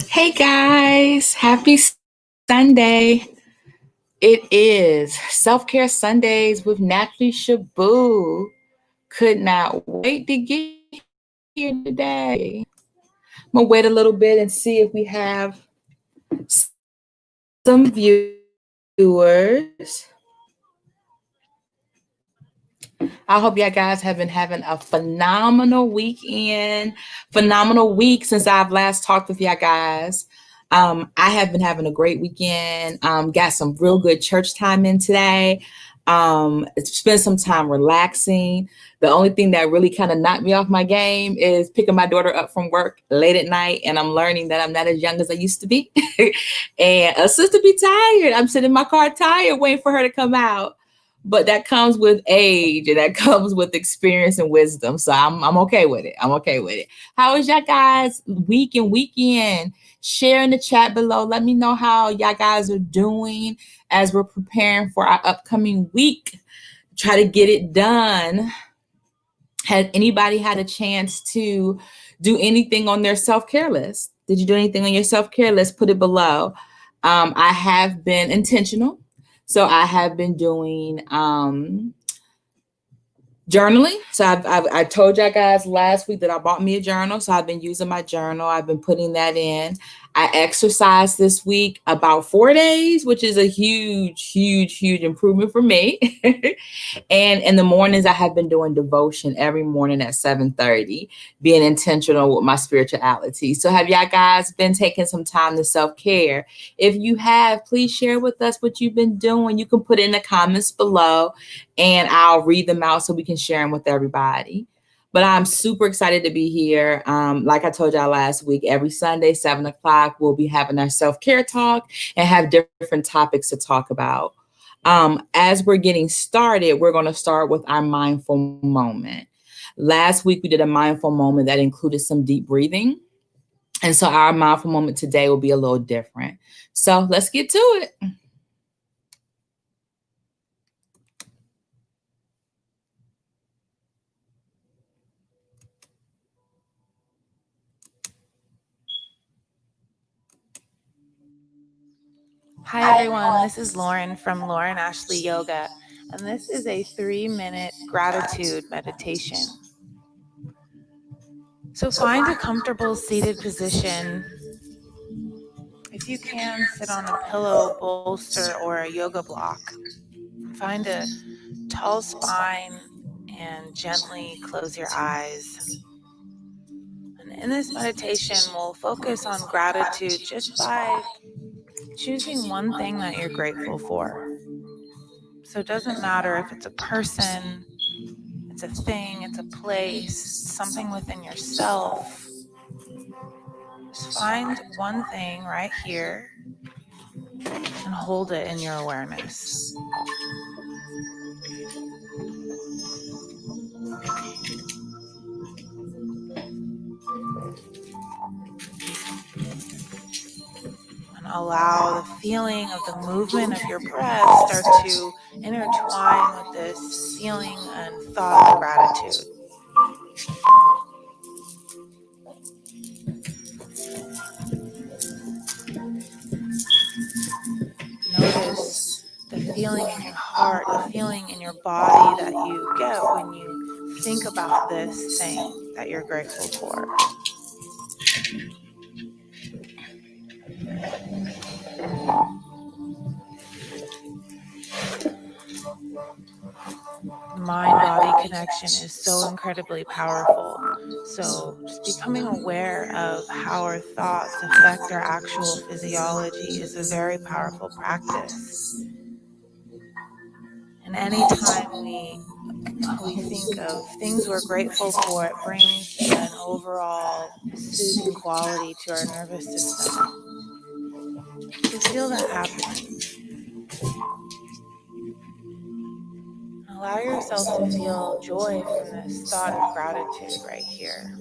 Hey guys, happy Sunday. It is Self Care Sundays with Naturally Shaboo. Could not wait to get here today. I'm gonna wait a little bit and see if we have some viewers. I hope y'all guys have been having a phenomenal weekend, phenomenal week since I've last talked with y'all guys. I have been having a great weekend. Got some real good church time in today. Spent some time relaxing. The only thing that really kind of knocked me off my game is picking my daughter up from work late at night, and I'm learning that I'm not as young as I used to be. And a sister be tired. I'm sitting in my car tired, waiting for her to come out, but that comes with age and that comes with experience and wisdom. So I'm okay with it. I'm okay with it. How is y'all guys week and weekend? Share in the chat below. Let me know how y'all guys are doing as we're preparing for our upcoming week. Try to get it done. Has anybody had a chance to do anything on their self-care list? Did you do anything on your self-care list? Put it below. I have been intentional. So I have been doing journaling. So I told y'all guys last week that I bought me a journal. So I've been using my journal. I've been putting that in. I exercised this week about 4 days, which is a huge improvement for me. And in the mornings, I have been doing devotion every morning at 7:30, being intentional with my spirituality. So have y'all guys been taking some time to self-care? If you have, please share with us what you've been doing. You can put it in the comments below and I'll read them out so we can share them with everybody. But I'm super excited to be here. Like I told y'all last week, every Sunday, 7 o'clock, we'll be having our self-care talk and have different topics to talk about. As we're getting started, we're going to start with our mindful moment. Last week, we did a mindful moment that included some deep breathing. And so our mindful moment today will be a little different. So let's get to it. Hi, everyone. This is Lauren from Lauren Ashley Yoga, and this is a 3-minute gratitude meditation. So find a comfortable seated position. If you can, sit on a pillow, bolster, or a yoga block. Find a tall spine and gently close your eyes. And in this meditation, we'll focus on gratitude just by choosing one thing that you're grateful for. So it doesn't matter if it's a person, it's a thing, it's a place, it's something within yourself. Just find one thing right here and hold it in your awareness. And allow the feeling of the movement of your breath start to intertwine with this feeling and thought of gratitude. Notice the feeling in your heart, the feeling in your body that you get when you think about this thing that you're grateful for. The mind-body connection is so incredibly powerful. So just becoming aware of how our thoughts affect our actual physiology is a very powerful practice. And anytime we think of things we're grateful for, it brings an overall soothing quality to our nervous system. So feel that happening. Allow yourself to feel joy from this thought of gratitude right here.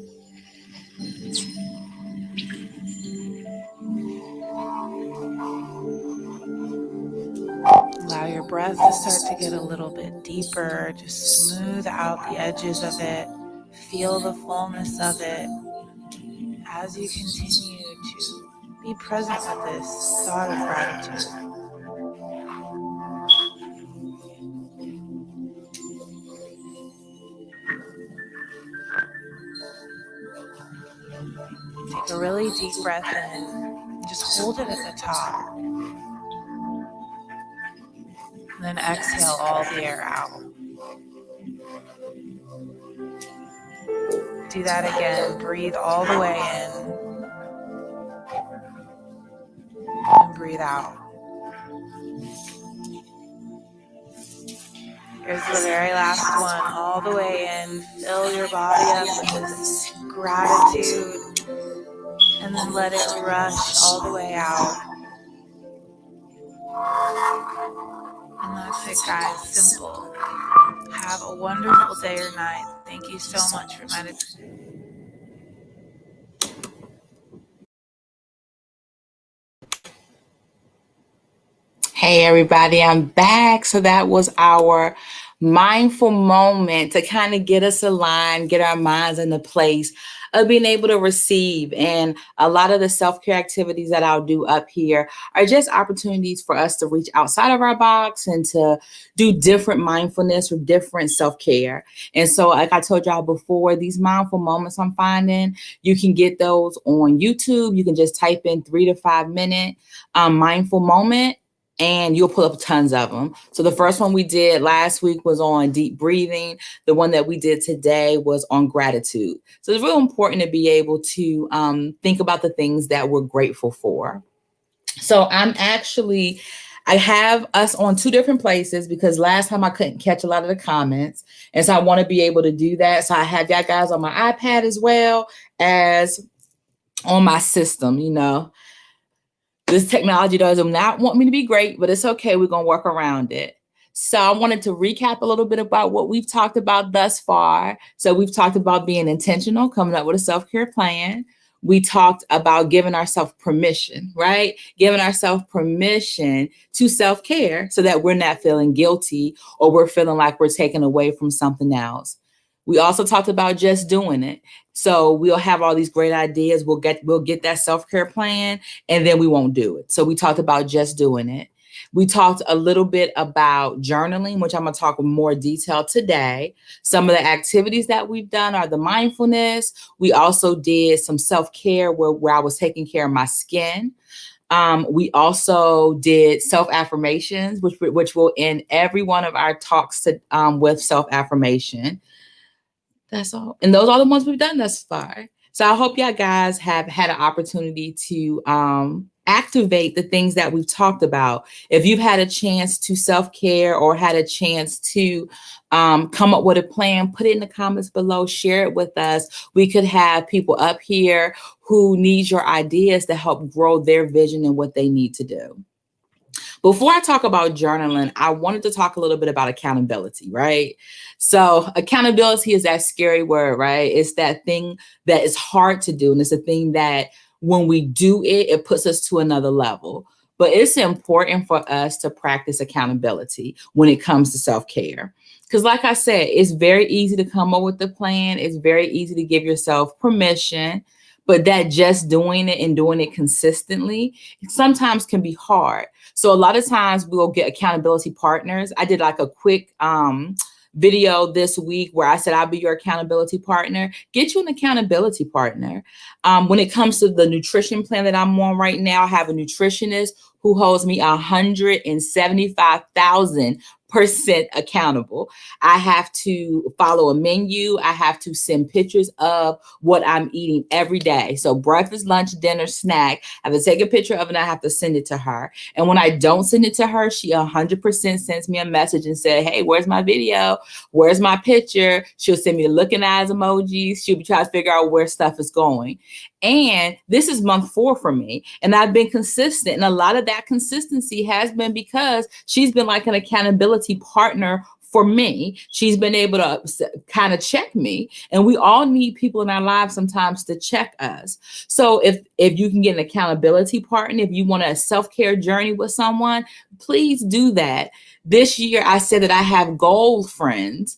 Allow your breath to start to get a little bit deeper. Just smooth out the edges of it. Feel the fullness of it as you continue to Be present with this thought of gratitude. Take a really deep breath in and just hold it at the top. And then exhale all the air out. Do that again. Breathe all the way in and breathe out. Here's the very last one. All the way in. Fill your body up with this gratitude and then let it rush all the way out. And that's it, guys. Simple. Have a wonderful day or night. Thank you so much for meditating. Hey everybody, I'm back. So that was our mindful moment to kind of get us aligned, get our minds in the place of being able to receive. And a lot of the self-care activities that I'll do up here are just opportunities for us to reach outside of our box and to do different mindfulness or different self-care. And so, like I told y'all before, these mindful moments I'm finding, you can get those on YouTube. You can just type in 3 to 5 minute mindful moment, and you'll pull up tons of them. So the first one we did last week was on deep breathing. The one that we did today was on gratitude. So it's real important to be able to think about the things that we're grateful for. So I have us on 2 different places because last time I couldn't catch a lot of the comments. And so I want to be able to do that. So I have y'all guys on my iPad as well as on my system, you know. This technology does not want me to be great, but it's okay. We're going to work around it. So I wanted to recap a little bit about what we've talked about thus far. So we've talked about being intentional, coming up with a self-care plan. We talked about giving ourselves permission, right? Giving ourselves permission to self-care so that we're not feeling guilty or we're feeling like we're taken away from something else. We also talked about just doing it. So we'll have all these great ideas. We'll get that self-care plan, and then we won't do it. So we talked about just doing it. We talked a little bit about journaling, which I'm going to talk in more detail today. Some of the activities that we've done are the mindfulness. We also did some self-care where I was taking care of my skin. We also did self-affirmations, which will end every one of our talks with self-affirmation. That's all. And those are the ones we've done thus far. So I hope y'all guys have had an opportunity to activate the things that we've talked about. If you've had a chance to self-care or had a chance to come up with a plan, put it in the comments below, share it with us. We could have people up here who need your ideas to help grow their vision and what they need to do. Before I talk about journaling, I wanted to talk a little bit about accountability, right? So accountability is that scary word, right? It's that thing that is hard to do. And it's a thing that when we do it, it puts us to another level. But it's important for us to practice accountability when it comes to self-care. Because like I said, it's very easy to come up with the plan. It's very easy to give yourself permission. But that just doing it and doing it consistently sometimes can be hard. So a lot of times we'll get accountability partners. I did like a quick video this week where I said, I'll be your accountability partner. Get you an accountability partner. When it comes to the nutrition plan that I'm on right now, I have a nutritionist who holds me 175,000% accountable. I have to follow a menu. I have to send pictures of what I'm eating every day. So breakfast, lunch, dinner, snack. I have to take a picture of it and I have to send it to her. And when I don't send it to her, she 100% sends me a message and said, hey, where's my video? Where's my picture? She'll send me the looking eyes emojis. She'll be trying to figure out where stuff is going. And this is month 4 for me. And I've been consistent. And a lot of that consistency has been because she's been like an accountability partner for me. She's been able to kind of check me. And we all need people in our lives sometimes to check us. So if you can get an accountability partner, if you want a self-care journey with someone, please do that. This year, I said that I have goal friends.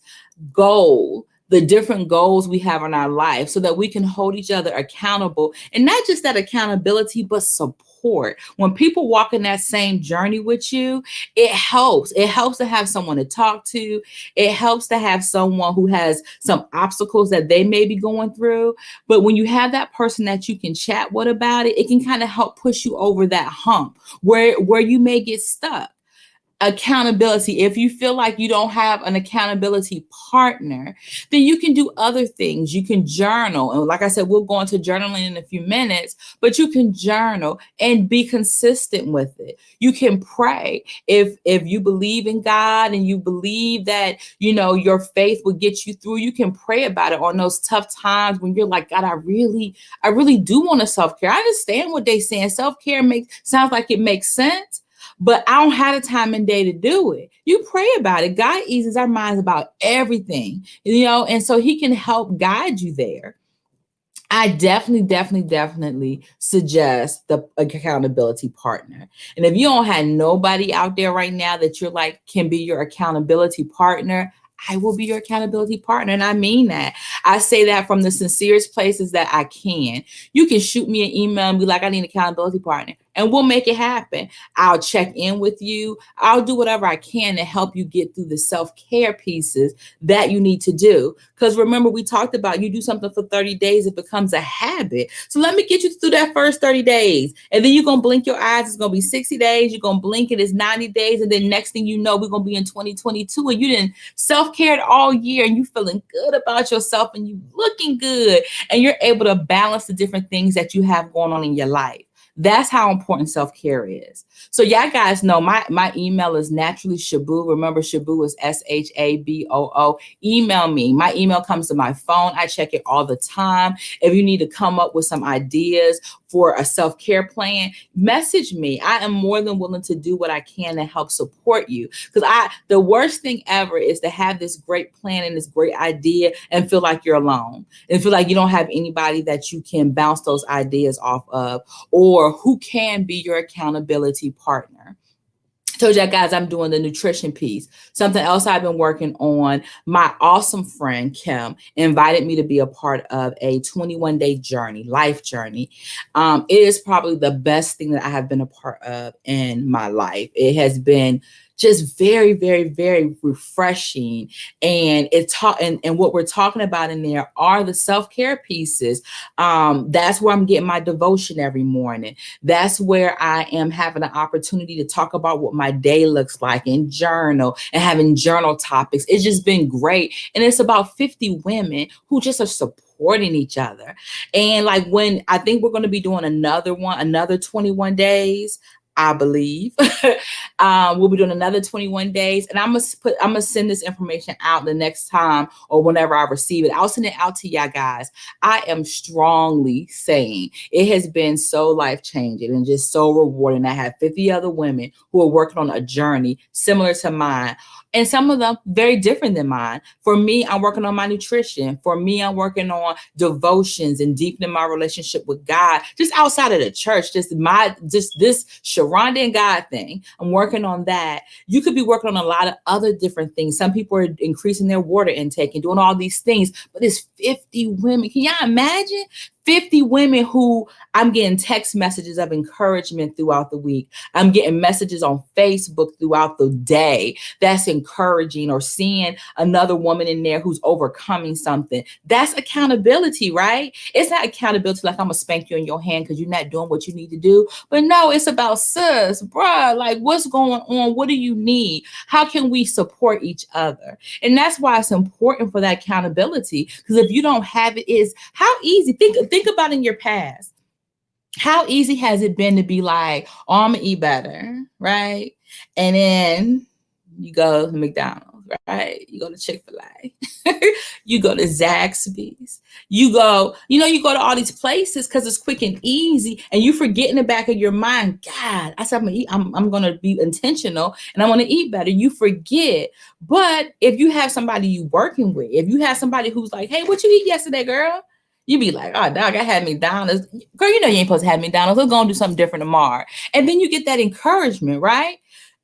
Goal. the different goals we have in our life so that we can hold each other accountable, and not just that accountability, but support. When people walk in that same journey with you, it helps to have someone to talk to. It helps to have someone who has some obstacles that they may be going through. But when you have that person that you can chat with about it, it can kind of help push you over that hump where you may get stuck. Accountability. If you feel like you don't have an accountability partner, then you can do other things. You can journal. And like I said, we'll go into journaling in a few minutes, but you can journal and be consistent with it. You can pray. If you believe in God and you believe that, your faith will get you through, you can pray about it on those tough times when you're like, God, I really do want to self-care. I understand what they're saying. Self-care sounds like it makes sense, but I don't have the time and day to do it. You pray about it. God eases our minds about everything, and so he can help guide you there. I definitely, definitely, definitely suggest the accountability partner. And if you don't have nobody out there right now that you're like can be your accountability partner, I will be your accountability partner. And I mean that. I say that from the sincerest places that I can. You can shoot me an email and be like, I need an accountability partner. And we'll make it happen. I'll check in with you. I'll do whatever I can to help you get through the self care pieces that you need to do. Because remember, we talked about you do something for 30 days, it becomes a habit. So let me get you through that first 30 days. And then you're going to blink your eyes. It's going to be 60 days. You're going to blink it. It's 90 days. And then next thing you know, we're going to be in 2022 and you didn't self cared all year and you feeling good about yourself and you looking good. And you're able to balance the different things that you have going on in your life. That's how important self-care is. So y'all guys know my email is naturally Shaboo. Remember, Shaboo is Shaboo. Email me. My email comes to my phone. I check it all the time. If you need to come up with some ideas for a self-care plan, message me. I am more than willing to do what I can to help support you. Because the worst thing ever is to have this great plan and this great idea and feel like you're alone and feel like you don't have anybody that you can bounce those ideas off of, or who can be your accountability partner. Told y'all guys I'm doing the nutrition piece. Something else I've been working on. My awesome friend Kim invited me to be a part of a 21-day journey, life journey. It is probably the best thing that I have been a part of in my life. It has been just very, very, very refreshing. And and what we're talking about in there are the self-care pieces. That's where I'm getting my devotion every morning. That's where I am having an opportunity to talk about what my day looks like and journal and having journal topics. It's just been great. And it's about 50 women who just are supporting each other. And like when I think we're going to be doing another 21 days, I believe. We'll be doing another 21 days, and I'm gonna send this information out the next time or whenever I receive it. I'll send it out to y'all guys. I am strongly saying it has been so life changing and just so rewarding. I have 50 other women who are working on a journey similar to mine, and some of them very different than mine. For me, I'm working on my nutrition. For me, I'm working on devotions and deepening my relationship with God, just outside of the church, just this Sharonda and God thing. I'm working on that. You could be working on a lot of other different things. Some people are increasing their water intake and doing all these things, but it's 50 women. Can y'all imagine? 50 women who I'm getting text messages of encouragement throughout the week. I'm getting messages on Facebook throughout the day that's encouraging, or seeing another woman in there who's overcoming something. That's accountability, right? It's not accountability like I'm gonna spank you in your hand because you're not doing what you need to do. But no, it's about, sis, bruh, like what's going on? What do you need? How can we support each other? And that's why it's important for that accountability. Because if you don't have it, is how easy. Think about in your past. How easy has it been to be like, oh, I'm gonna eat better, right? And then you go to McDonald's, right? You go to Chick-fil-A, you go to Zaxby's, you go to all these places because it's quick and easy, and you forget in the back of your mind, God, I said I'm gonna eat, I'm gonna be intentional and I want to eat better. You forget. But if you have somebody you working with, if you have somebody who's like, hey, what you eat yesterday, girl? You be like, oh, dog, I had McDonald's. Girl, you know you ain't supposed to have McDonald's. Let's go and do something different tomorrow. And then you get that encouragement, right?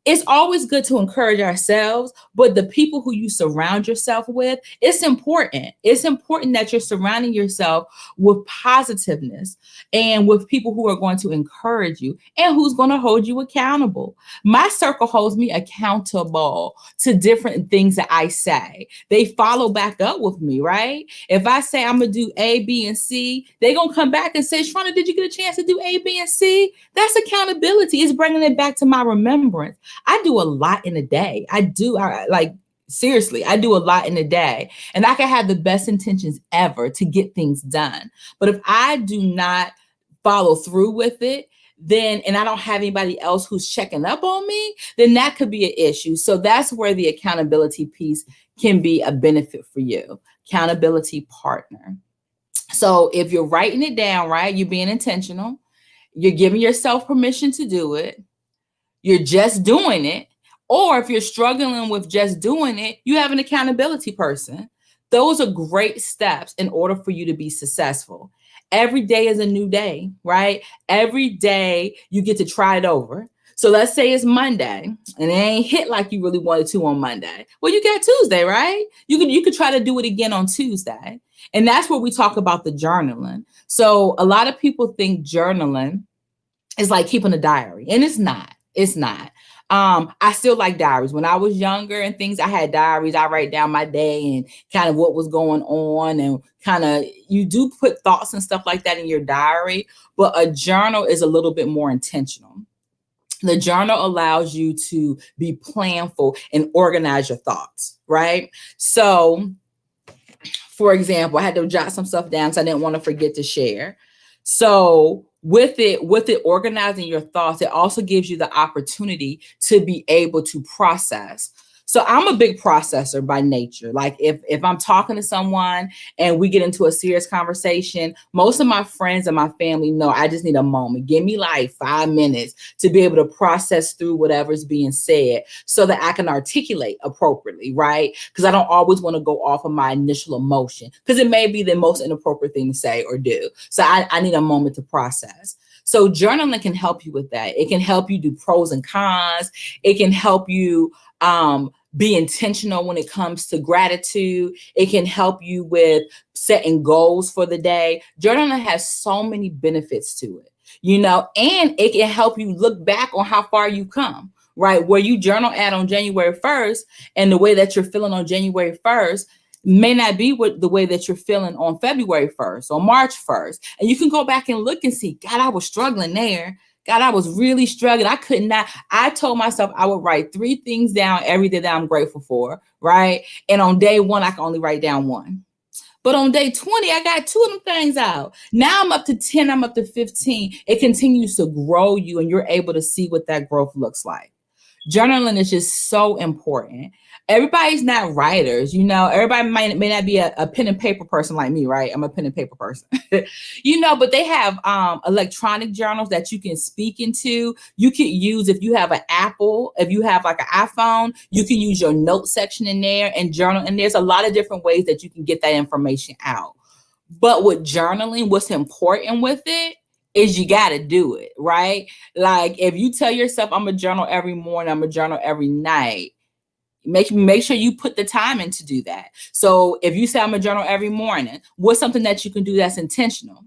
it's always good to encourage ourselves, but the people who you surround yourself with, it's important. It's important that you're surrounding yourself with positiveness and with people who are going to encourage you and who's going to hold you accountable. My circle holds me accountable to different things that I say. They follow back up with me, right? If I say I'm going to do A, B, and C, they're going to come back and say, Sharonda, did you get a chance to do A, B, and C? That's accountability. It's bringing it back to my remembrance. I do a lot in a day. Seriously, I do a lot in a day, and I can have the best intentions ever to get things done. But if I do not follow through with it, then, and I don't have anybody else who's checking up on me, then that could be an issue. So that's where the accountability piece can be a benefit for you. Accountability partner. So if you're writing it down, right, you're being intentional, you're giving yourself permission to do it, you're just doing it, or if you're struggling with just doing it, you have an accountability person. Those are great steps in order for you to be successful. Every day is a new day, right? Every day you get to try it over. So let's say it's Monday and it ain't hit like you really wanted to on Monday. Well, you got Tuesday, right? You could try to do it again on Tuesday. And that's where we talk about the journaling. So a lot of people think journaling is like keeping a diary, and it's not. It's not. I still like diaries. When I was younger and things, I had diaries. I write down my day and kind of what was going on, and kind of you do put thoughts and stuff like that in your diary, but a journal is a little bit more intentional. The journal allows you to be planful and organize your thoughts, right? So, for example, I had to jot some stuff down because I didn't want to forget to share. So with it organizing your thoughts, it also gives you the opportunity to be able to process. So I'm a big processor by nature. Like if I'm talking to someone and we get into a serious conversation, most of my friends and my family know I just need a moment. Give me like 5 minutes to be able to process through whatever's being said so that I can articulate appropriately, right? Because I don't always want to go off of my initial emotion because it may be the most inappropriate thing to say or do. So I need a moment to process. So journaling can help you with that. It can help you do pros and cons. It can help you be intentional when it comes to gratitude. It can help you with setting goals for the day. Journaling has so many benefits to it, and it can help you look back on how far you've come, right? Where you journal at on January 1st and the way that you're feeling on January 1st may not be what the way that you're feeling on February 1st or March 1st. And you can go back and look and see, God, I was struggling there. God, I was really struggling. I could not. I told myself I would write 3 things down every day that I'm grateful for, right? And on day 1, I can only write down 1. But on day 20, I got 2 of them things out. Now I'm up to 10, I'm up to 15. It continues to grow you, and you're able to see what that growth looks like. Journaling is just so important. Everybody's not writers, everybody may not be a pen and paper person like me, right? I'm a pen and paper person. But they have electronic journals that you can speak into. You can use, if you have an Apple, if you have like an iPhone, you can use your note section in there and journal. And there's a lot of different ways that you can get that information out. But with journaling, what's important with it is you got to do it, right? Like if you tell yourself, I'm a journal every morning, I'm a journal every night, make sure you put the time in to do that. So if you say I'm a journal every morning, what's something that you can do that's intentional?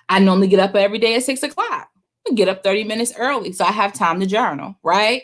I normally get up every day at 6 o'clock. I get up 30 minutes early so I have time to journal, right?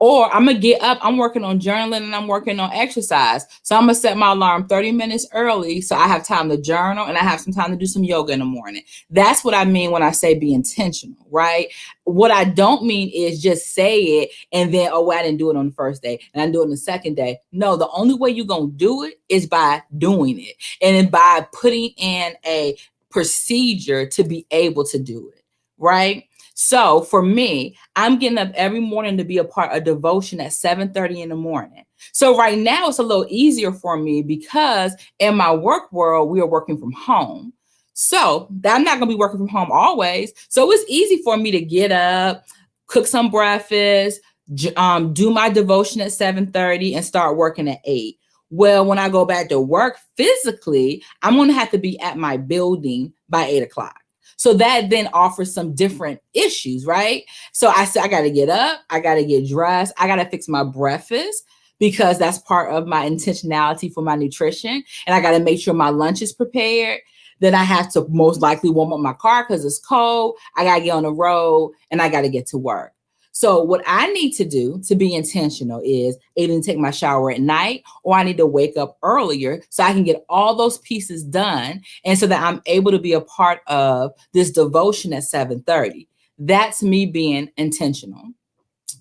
Or I'm going to get up, I'm working on journaling and I'm working on exercise. So I'm going to set my alarm 30 minutes early so I have time to journal and I have some time to do some yoga in the morning. That's what I mean when I say be intentional, right? What I don't mean is just say it and then, oh, well, I didn't do it on the first day and I do it on the second day. No, the only way you're going to do it is by doing it and by putting in a procedure to be able to do it, right? So for me, I'm getting up every morning to be a part of devotion at 7:30 in the morning. So right now it's a little easier for me because in my work world, we are working from home. So I'm not going to be working from home always. So it's easy for me to get up, cook some breakfast, do my devotion at 7:30 and start working at 8. Well, when I go back to work physically, I'm going to have to be at my building by 8 o'clock. So that then offers some different issues, right? So I said, I got to get up, I got to get dressed, I got to fix my breakfast because that's part of my intentionality for my nutrition. And I got to make sure my lunch is prepared. Then I have to most likely warm up my car because it's cold. I got to get on the road and I got to get to work. So what I need to do to be intentional is either take my shower at night or I need to wake up earlier so I can get all those pieces done and so that I'm able to be a part of this devotion at 7:30. That's me being intentional.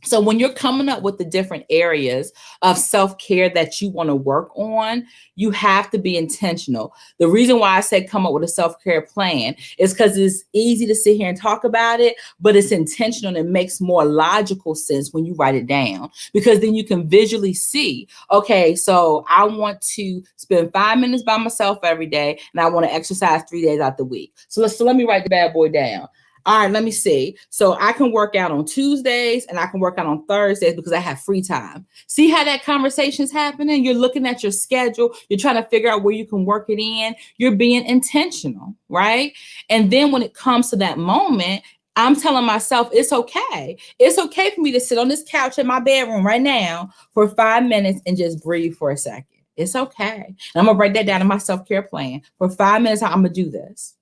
So when you're coming up with the different areas of self-care that you want to work on, you have to be intentional. The reason why I said come up with a self-care plan is because it's easy to sit here and talk about it, but it's intentional and it makes more logical sense when you write it down because then you can visually see, okay, so I want to spend 5 minutes by myself every day and I want to exercise 3 days out the week. So let me write the bad boy down. All right, let me see. So I can work out on Tuesdays and I can work out on Thursdays because I have free time. See how that conversation is happening? You're looking at your schedule. You're trying to figure out where you can work it in. You're being intentional, right? And then when it comes to that moment, I'm telling myself it's okay. It's okay for me to sit on this couch in my bedroom right now for 5 minutes and just breathe for a second. It's okay. And I'm going to write that down in my self-care plan. For 5 minutes, I'm going to do this.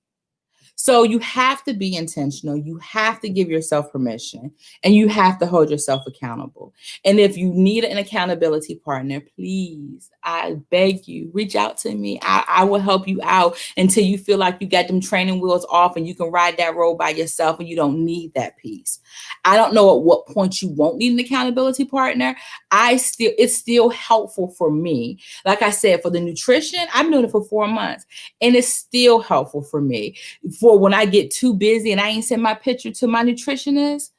So you have to be intentional. You have to give yourself permission and you have to hold yourself accountable. And if you need an accountability partner, please, I beg you, reach out to me. I will help you out until you feel like you got them training wheels off and you can ride that road by yourself and you don't need that piece. I don't know at what point you won't need an accountability partner. It's still helpful for me. Like I said, for the nutrition, I've been doing it for 4 months and it's still helpful for me for when I get too busy and I ain't send my picture to my nutritionist,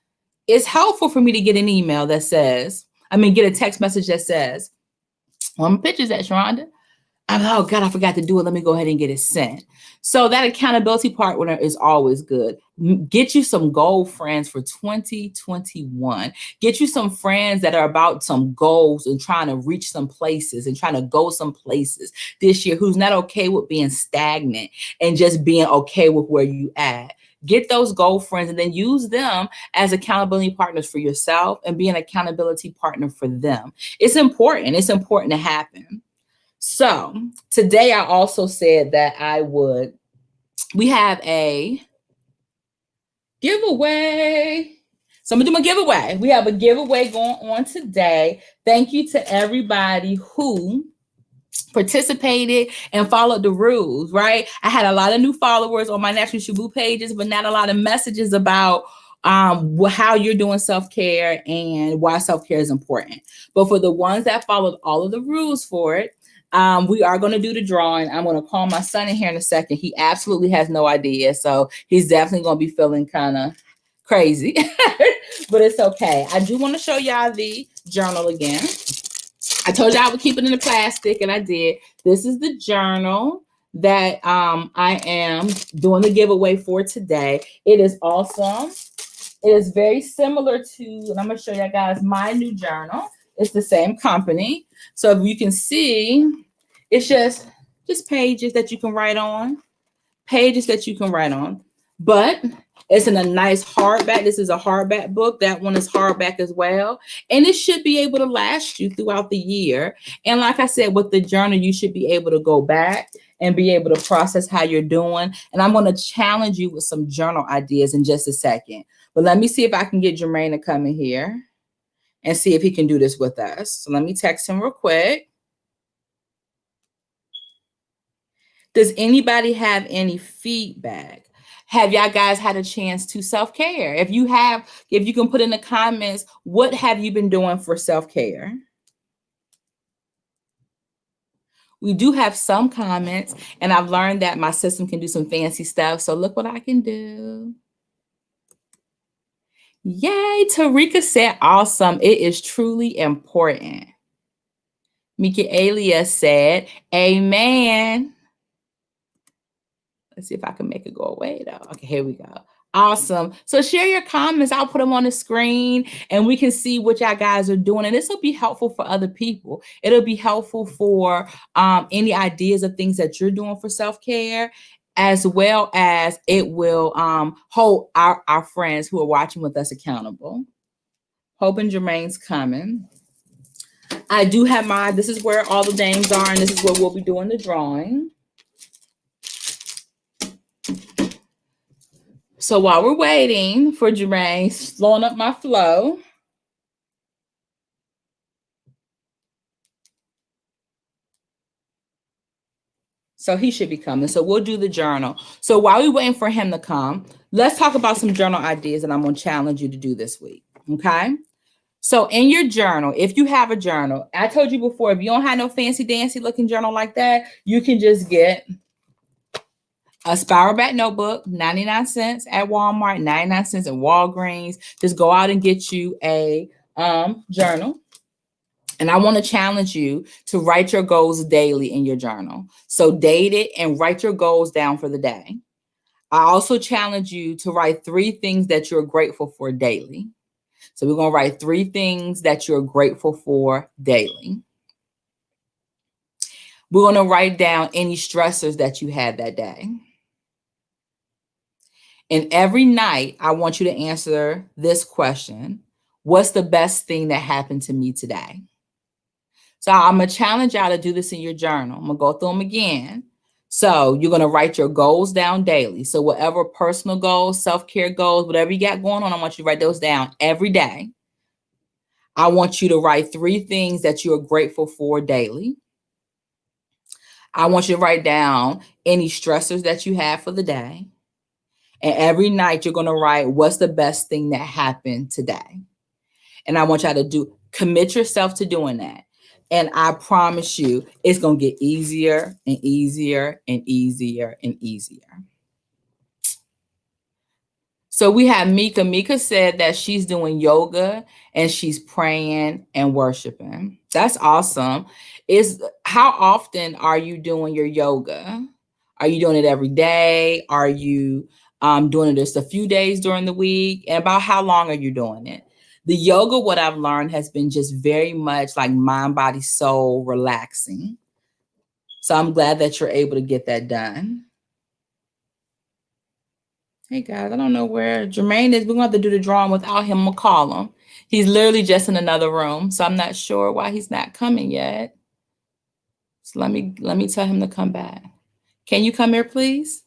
it's helpful for me to get an email that says, get a text message that says, well, my picture's at Sharonda. Oh God, I forgot to do it. Let me go ahead and get it sent. So that accountability partner is always good. Get you some goal friends for 2021. Get you some friends that are about some goals and trying to reach some places and trying to go some places this year who's not okay with being stagnant and just being okay with where you at. Get those goal friends and then use them as accountability partners for yourself and be an accountability partner for them. It's important. It's important to happen. So today I also said that we have a giveaway. So I'm gonna do my giveaway. We have a giveaway going on today. Thank you to everybody who participated and followed the rules, right? I had a lot of new followers on my Natural Shaboo pages, but not a lot of messages about how you're doing self-care and why self-care is important. But for the ones that followed all of the rules for it, we are going to do the drawing. I'm going to call my son in here in a second. He absolutely has no idea. So he's definitely going to be feeling kind of crazy, but it's okay. I do want to show y'all the journal again. I told you I would keep it in the plastic, and I did. This is the journal that I am doing the giveaway for today. It is awesome. It is very similar to, and I'm going to show you guys my new journal. It's the same company. So if you can see, it's just pages that you can write on. Pages that you can write on. But it's in a nice hardback. This is a hardback book. That one is hardback as well. And it should be able to last you throughout the year. And like I said, with the journal, you should be able to go back and be able to process how you're doing. And I'm going to challenge you with some journal ideas in just a second. But let me see if I can get Jermaine to come in here and see if he can do this with us. So let me text him real quick. Does anybody have any feedback? Have y'all guys had a chance to self-care? If you can put in the comments, what have you been doing for self-care? We do have some comments, and I've learned that my system can do some fancy stuff. So look what I can do. Yay, Tarika said, awesome. It is truly important. Michaelia said, amen. Let's see if I can make it go away though. Okay, here we go. Awesome. So share your comments. I'll put them on the screen and we can see what y'all guys are doing. And this will be helpful for other people. It'll be helpful for any ideas of things that you're doing for self-care. as well as it will hold our friends who are watching with us accountable. Hoping Jermaine's coming. I do have this is where all the names are, and this is where we'll be doing the drawing. So while we're waiting for Jermaine, slowing up my flow. So he should be coming. So we'll do the journal. So while we're waiting for him to come, let's talk about some journal ideas that I'm going to challenge you to do this week. Okay. So in your journal, if you have a journal, I told you before, if you don't have no fancy dancy looking journal like that, you can just get a spiral back notebook, 99 cents at Walmart, 99 cents at Walgreens. Just go out and get you a journal. And I want to challenge you to write your goals daily in your journal. So date it and write your goals down for the day. I also challenge you to write 3 things that you're grateful for daily. So we're going to write 3 things that you're grateful for daily. We're going to write down any stressors that you had that day. And every night, I want you to answer this question. What's the best thing that happened to me today? So I'm going to challenge y'all to do this in your journal. I'm going to go through them again. So you're going to write your goals down daily. So whatever personal goals, self-care goals, whatever you got going on, I want you to write those down every day. I want you to write 3 things that you're grateful for daily. I want you to write down any stressors that you have for the day. And every night you're going to write what's the best thing that happened today. And I want y'all to commit yourself to doing that. And I promise you, it's going to get easier and easier and easier and easier. So we have Mika. Mika said that she's doing yoga and she's praying and worshiping. That's awesome. How often are you doing your yoga? Are you doing it every day? Are you doing it just a few days during the week? And about how long are you doing it? The yoga, what I've learned, has been just very much like mind, body, soul relaxing. So I'm glad that you're able to get that done. Hey guys, I don't know where Jermaine is. We're going to have to do the drawing without him. I'm going to call him. He's literally just in another room. So I'm not sure why he's not coming yet. So let me tell him to come back. Can you come here, please?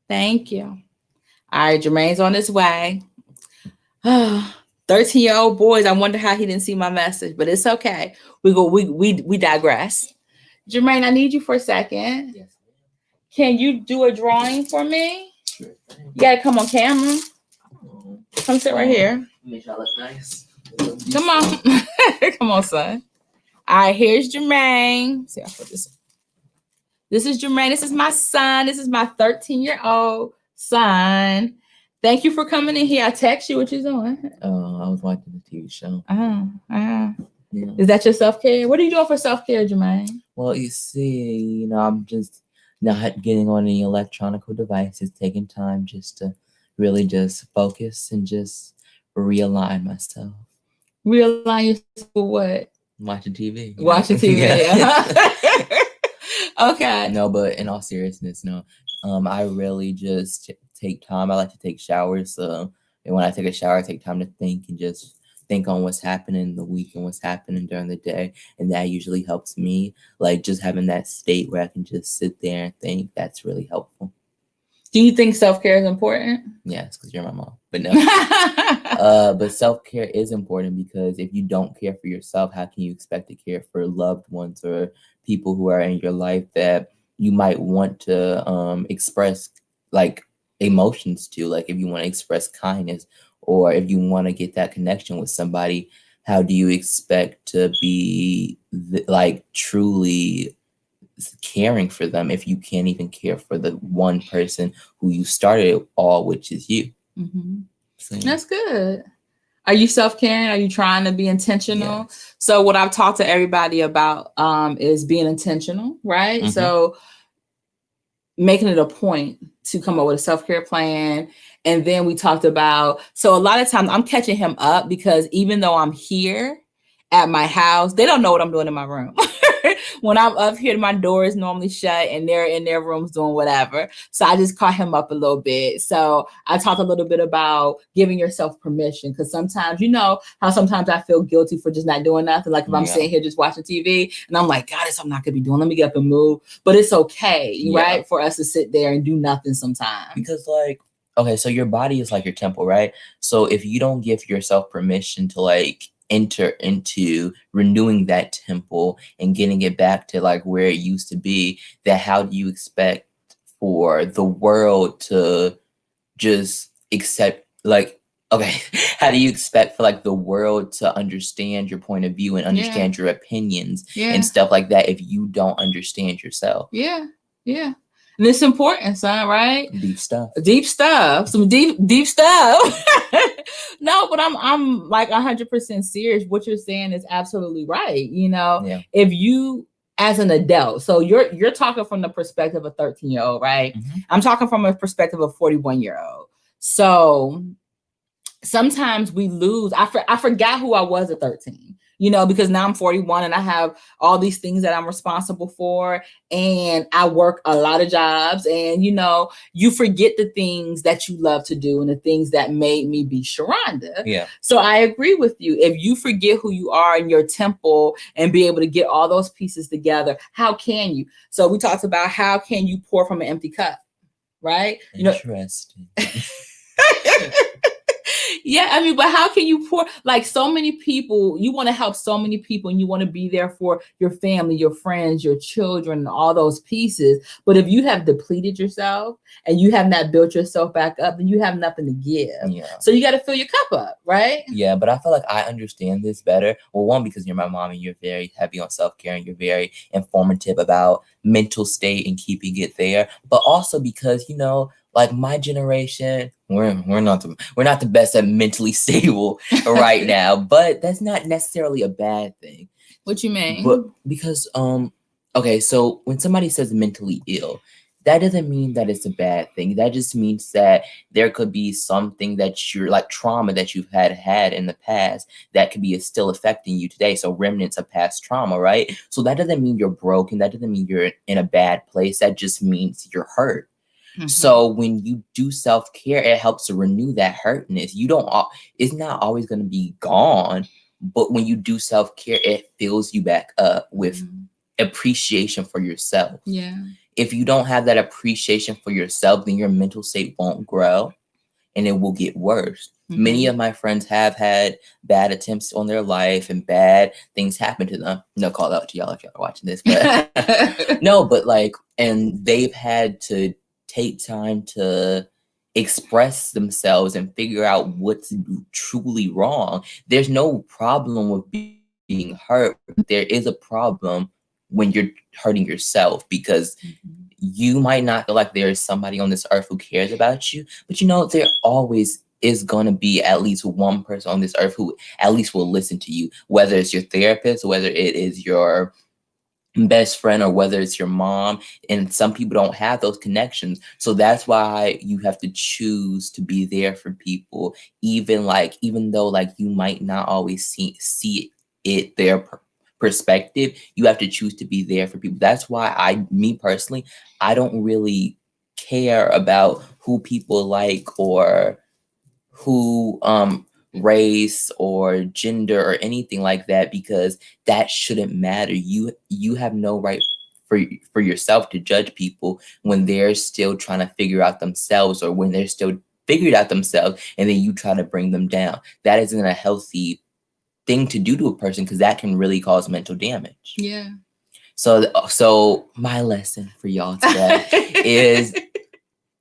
Thank you. All right, Jermaine's on his way. 13-year-old boys, I wonder how he didn't see my message, but it's okay. We digress. Jermaine, I need you for a second. Yes. Can you do a drawing for me? Sure. You gotta come on camera. Come sit right here. Make sure I look nice. Come on. Come on, son. All right, here's Jermaine. See, I put this. This is Jermaine. This is my son. This is my 13-year-old son. Thank you for coming in here. I text you. What you doing? I was watching the TV show. Yeah. Is that your self-care? What are you doing for self-care, Jermaine? Well, you see, I'm just not getting on any electronic devices, taking time just to really just focus and just realign myself. Realign yourself for what? Watching TV. Watching TV. Yeah. Okay. No, but in all seriousness, no. I really just take time. I like to take showers. And when I take a shower, I take time to think and just think on what's happening in the week and what's happening during the day. And that usually helps me. Like just having that state where I can just sit there and think, that's really helpful. Do you think self-care is important? Yes, because you're my mom. But no. But self-care is important because if you don't care for yourself, how can you expect to care for loved ones or people who are in your life that you might want to express like emotions to? Like if you want to express kindness or if you want to get that connection with somebody, how do you expect to be like truly caring for them if you can't even care for the one person who you started it all, which is you? Mm-hmm. So, that's good. Are you self-caring? Are you trying to be intentional? Yes. So what I've talked to everybody about is being intentional, right? Mm-hmm. So making it a point to come up with a self-care plan. And then we talked about, so a lot of times I'm catching him up because even though I'm here at my house, they don't know what I'm doing in my room. When I'm up here, my door is normally shut and they're in their rooms doing whatever. So I just caught him up a little bit. So I talked a little bit about giving yourself permission, because sometimes, you know how sometimes I feel guilty for just not doing nothing. Like if I'm sitting here just watching TV and I'm like, God, it's something I could be doing. Let me get up and move. But it's okay, right? For us to sit there and do nothing sometimes. Because like, okay, so your body is like your temple, right? So if you don't give yourself permission to like enter into renewing that temple and getting it back to like where it used to be, then how do you expect for the world to just accept, like, okay, how do you expect for like the world to understand your point of view and understand your opinions and stuff like that if you don't understand yourself? Yeah. And it's important, son, right? Deep stuff. Some deep stuff. No, but I'm like 100% serious. What you're saying is absolutely right. You know, if you, as an adult, so you're talking from the perspective of a 13-year-old, right? I'm talking from a perspective of a 41-year-old. So sometimes we lose. I forgot who I was at 13, you know, because now I'm 41 and I have all these things that I'm responsible for. And I work a lot of jobs, and, you know, you forget the things that you love to do and the things that made me be Sharonda. Yeah. So I agree with you. If you forget who you are in your temple and be able to get all those pieces together, how can you? So we talked about how can you pour from an empty cup, right? Interesting. Yeah, I mean, but how can you pour, like, so many people, you want to help so many people and you want to be there for your family, your friends, your children, all those pieces. But if you have depleted yourself and you have not built yourself back up, then you have nothing to give. Yeah. So you got to fill your cup up, right? Yeah, but I feel like I understand this better. Well, one, because you're my mom and you're very heavy on self-care and you're very informative about mental state and keeping it there. But also because, you know, like my generation, we're not the best at mentally stable right now, but that's not necessarily a bad thing. What you mean? But because okay, so when somebody says mentally ill, that doesn't mean that it's a bad thing. That just means that there could be something that you're like trauma that you've had in the past that could be still affecting you today. So remnants of past trauma, right? So that doesn't mean you're broken. That doesn't mean you're in a bad place. That just means you're hurt. So when you do self-care, it helps to renew that hurtness. It's not always going to be gone, but when you do self-care, it fills you back up with appreciation for yourself. Yeah. If you don't have that appreciation for yourself, then your mental state won't grow and it will get worse. Many of my friends have had bad attempts on their life and bad things happen to them. No call out to y'all if y'all are watching this, but no, but like, and they've had to take time to express themselves and figure out what's truly wrong. There's no problem with being hurt. There is a problem when you're hurting yourself, because you might not feel like there is somebody on this earth who cares about you, but you know, there always is going to be at least one person on this earth who at least will listen to you, whether it's your therapist, whether it is your best friend, or whether it's your mom. And some people don't have those connections, so that's why you have to choose to be there for people, even though like you might not always see it their perspective. You have to choose to be there for people. That's why me personally, I don't really care about who people like or who race or gender or anything like that, because that shouldn't matter. You have no right for yourself to judge people when they're still trying to figure out themselves, or when they're still figured out themselves, and then you try to bring them down. That isn't a healthy thing to do to a person, because that can really cause mental damage. Yeah. So my lesson for y'all today is,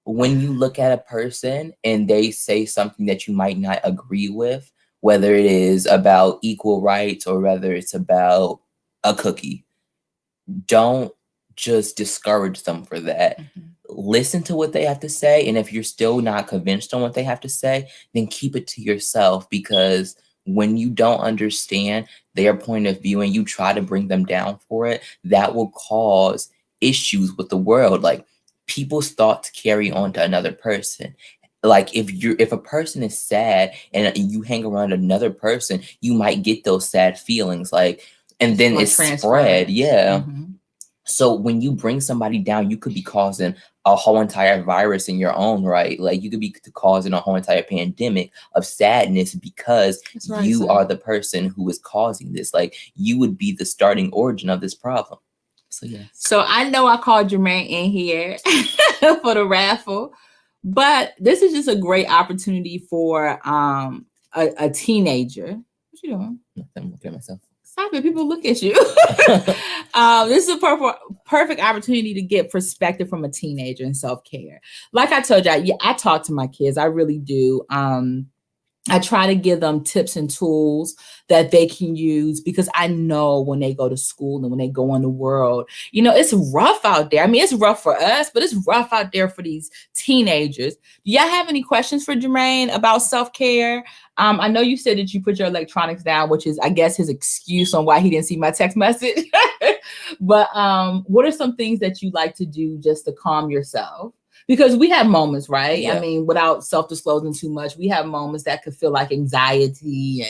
when you look at a person and they say something that you might not agree with, whether it is about equal rights or whether it's about a cookie, don't just discourage them for that. Listen to what they have to say. And if you're still not convinced on what they have to say, then keep it to yourself, because when you don't understand their point of view and you try to bring them down for it, that will cause issues with the world. Like, people's thoughts carry on to another person. Like, if a person is sad and you hang around another person, you might get those sad feelings. Like, and then Or it's spread. transference. Yeah. Mm-hmm. So when you bring somebody down, you could be causing a whole entire virus in your own right. Like you could be causing a whole entire pandemic of sadness because That's right, you son. are the person who is causing this. Like you would be the starting origin of this problem. So yeah. So I know I called Jermaine in here for the raffle, but this is just a great opportunity for a teenager. What you doing? I'm looking at myself. Stop it! People look at you. This is a perfect opportunity to get perspective from a teenager in self care. Like I told you, yeah, I talk to my kids. I really do. I try to give them tips and tools that they can use because I know when they go to school and when they go in the world, you know, it's rough out there. I mean, it's rough for us, but it's rough out there for these teenagers. Do y'all have any questions for Jermaine about self-care? I know you said that you put your electronics down, which is, I guess, his excuse on why he didn't see my text message. But what are some things that you like to do just to calm yourself? Because we have moments, right? Yeah. I mean, without self-disclosing too much, we have moments that could feel like anxiety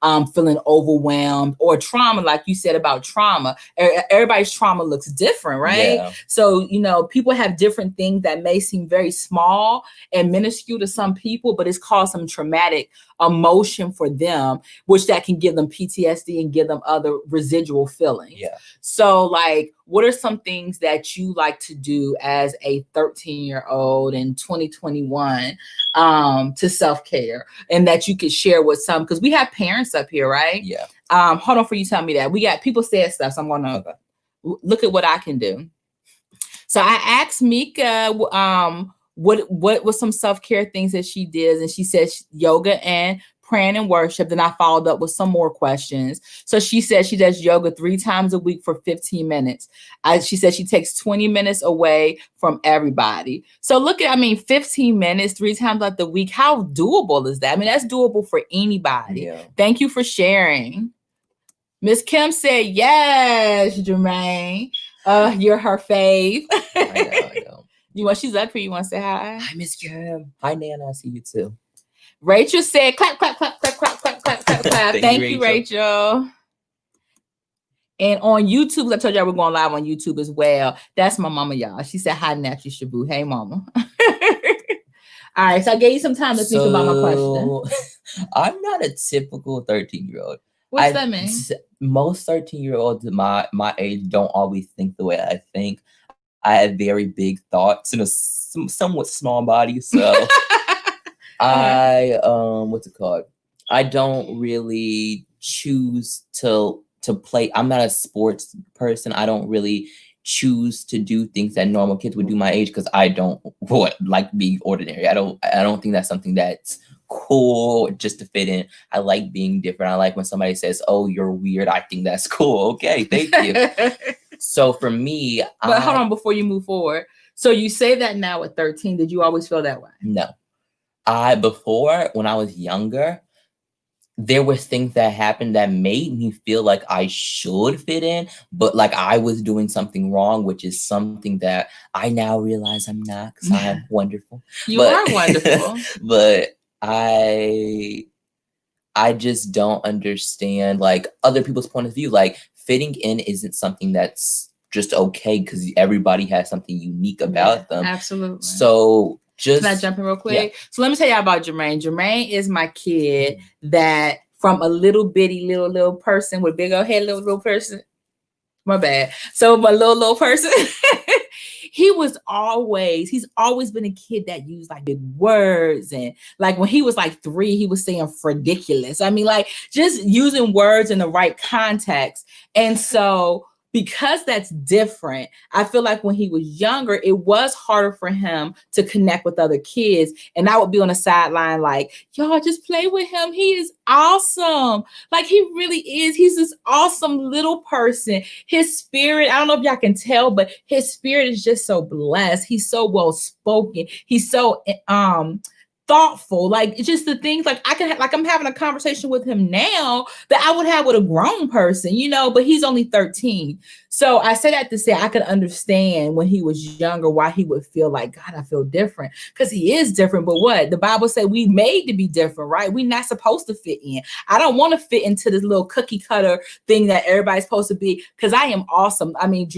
and feeling overwhelmed or trauma, like you said about trauma. Everybody's trauma looks different, right? Yeah. So, you know, people have different things that may seem very small and minuscule to some people, but it's caused some traumatic emotion for them, which that can give them PTSD and give them other residual feelings. Yeah. So, like, what are some things that you like to do as a 13-year-old in 2021 to self-care and that you could share with some? Because we have parents up here, right? Yeah. Hold on for you tell me that. We got people said stuff, so I'm going to look at what I can do. So I asked Mika what was some self-care things that she did, and she said yoga and praying and worship. Then I followed up with some more questions. So she said she does yoga 3 times a week for 15 minutes. She said she takes 20 minutes away from everybody. So look at, I mean, 15 minutes, 3 times like the week. How doable is that? I mean, that's doable for anybody. Yeah. Thank you for sharing. Miss Kim said, yes, Jermaine. You're her fave. I know. You want, she's up here. You want to say hi? Hi, Miss Kim. Hi, Nana. I see you too. Rachel said, clap, clap, clap, clap, clap, clap, clap, clap, clap. Thank you, Rachel. And on YouTube, I told y'all we're going live on YouTube as well. That's my mama, y'all. She said, hi, Nephew Shaboo. Hey, mama. All right, so I gave you some time to think about my question. I'm not a typical 13-year-old. What's that mean? Most 13-year-olds my age don't always think the way I think. I have very big thoughts and a somewhat small body, so I what's it called? I don't really choose to play. I'm not a sports person. I don't really choose to do things that normal kids would do my age because I don't like being ordinary. I don't think that's something that's cool just to fit in. I like being different. I like when somebody says, "Oh, you're weird." I think that's cool. Okay, thank you. So for me, but hold on before you move forward. So you say that now at 13. Did you always feel that way? No. Before, when I was younger, there were things that happened that made me feel like I should fit in, but like I was doing something wrong, which is something that I now realize I'm not because I am wonderful. You are wonderful. But I just don't understand like other people's point of view. Like fitting in isn't something that's just okay because everybody has something unique about them. Absolutely. So can I jump in real quick? Yeah. So let me tell you about Jermaine. Jermaine is my kid that from a little bitty little person with big old head, little person. My bad. So my little person, he's always been a kid that used like big words. And like when he was like 3, he was saying ridiculous. I mean, like just using words in the right context. And so because that's different, I feel like when he was younger, it was harder for him to connect with other kids. And I would be on the sideline like, y'all just play with him. He is awesome. Like he really is. He's this awesome little person. His spirit, I don't know if y'all can tell, but his spirit is just so blessed. He's so well spoken. He's so thoughtful. Like it's just the things like I can like I'm having a conversation with him now that I would have with a grown person, but he's only 13. So I say that to say I could understand when he was younger why he would feel like, God, I feel different. Because he is different. But what? The Bible said we made to be different, right? We're not supposed to fit in. I don't want to fit into this little cookie cutter thing that everybody's supposed to be, because I am awesome. I mean,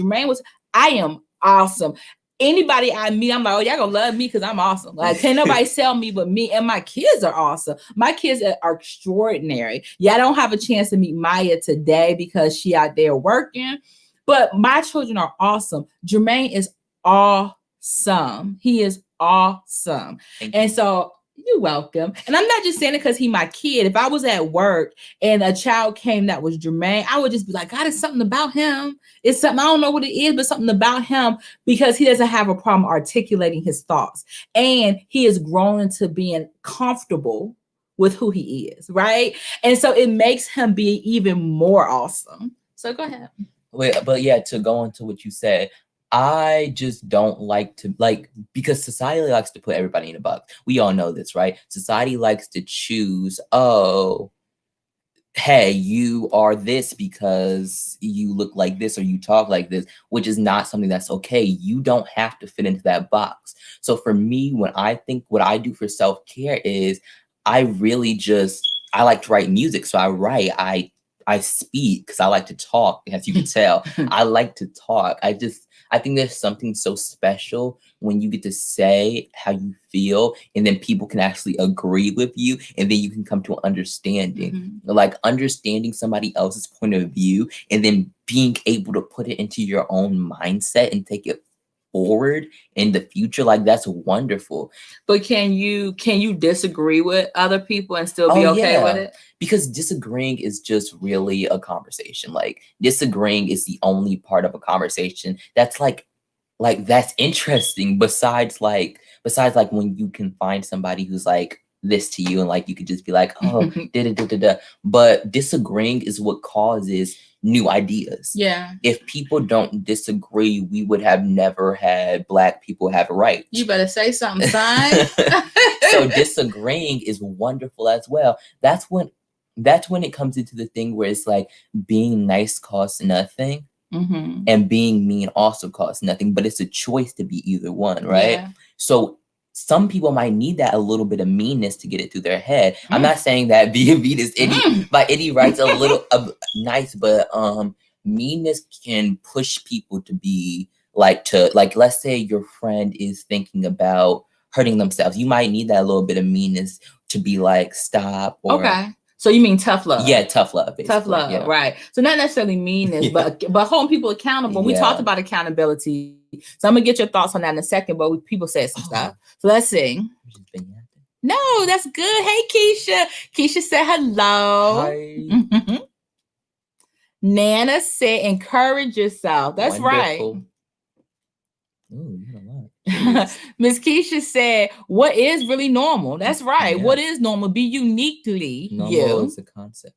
I am awesome. Anybody I meet, I'm like, oh, y'all gonna love me because I'm awesome. Like, can't nobody sell me but me. And my kids are awesome. My kids are extraordinary. Yeah, I don't have a chance to meet Maya today because she out there working, but my children are awesome. Jermaine is awesome. He is awesome. And so you're welcome. And I'm not just saying it because he's my kid. If I was at work and a child came that was Jermaine, I would just be like, God, it's something about him. It's something, I don't know what it is, but something about him, because he doesn't have a problem articulating his thoughts. And he has grown into being comfortable with who he is, right? And so it makes him be even more awesome. So go ahead. Wait, but yeah, to go into what you said, I just don't like to because society likes to put everybody in a box. We all know this, right? Society likes to choose, oh, hey, you are this because you look like this or you talk like this, which is not something that's okay. You don't have to fit into that box. So for me, when I think what I do for self-care is I like to write music. So I write, I speak because I like to talk, as you can tell. I like to talk. I think there's something so special when you get to say how you feel and then people can actually agree with you and then you can come to an understanding. Mm-hmm. Like understanding somebody else's point of view and then being able to put it into your own mindset and take it forward in the future, like that's wonderful. But can you disagree with other people and still be okay with it? Because disagreeing is just really a conversation. Like disagreeing is the only part of a conversation that's like that's interesting, besides like when you can find somebody who's like this to you and like you could just be like, oh, da. But disagreeing is what causes new ideas. Yeah. If people don't disagree, we would have never had Black people have rights. You better say something, son. So disagreeing is wonderful as well. That's when it comes into the thing where it's like being nice costs nothing. Mm-hmm. And being mean also costs nothing, but it's a choice to be either one, right? Yeah. So some people might need that a little bit of meanness to get it through their head. I'm not saying that being mean is by any rights a little nice, but meanness can push people to be like let's say your friend is thinking about hurting themselves. You might need that little bit of meanness to be like, stop. Or, okay. So you mean tough love? Yeah, tough love. Basically. Tough love, yeah. Right? So not necessarily meanness, but holding people accountable. We talked about accountability, so I'm gonna get your thoughts on that in a second. But people said some stuff, so let's see. No, that's good. Hey, Keisha. Keisha said hello. Hi. Nana said, "Encourage yourself." That's wonderful. Right. Ooh, you know what? Miss Keisha said, what is really normal? That's right. Yeah. What is normal? Be uniquely normal is a concept.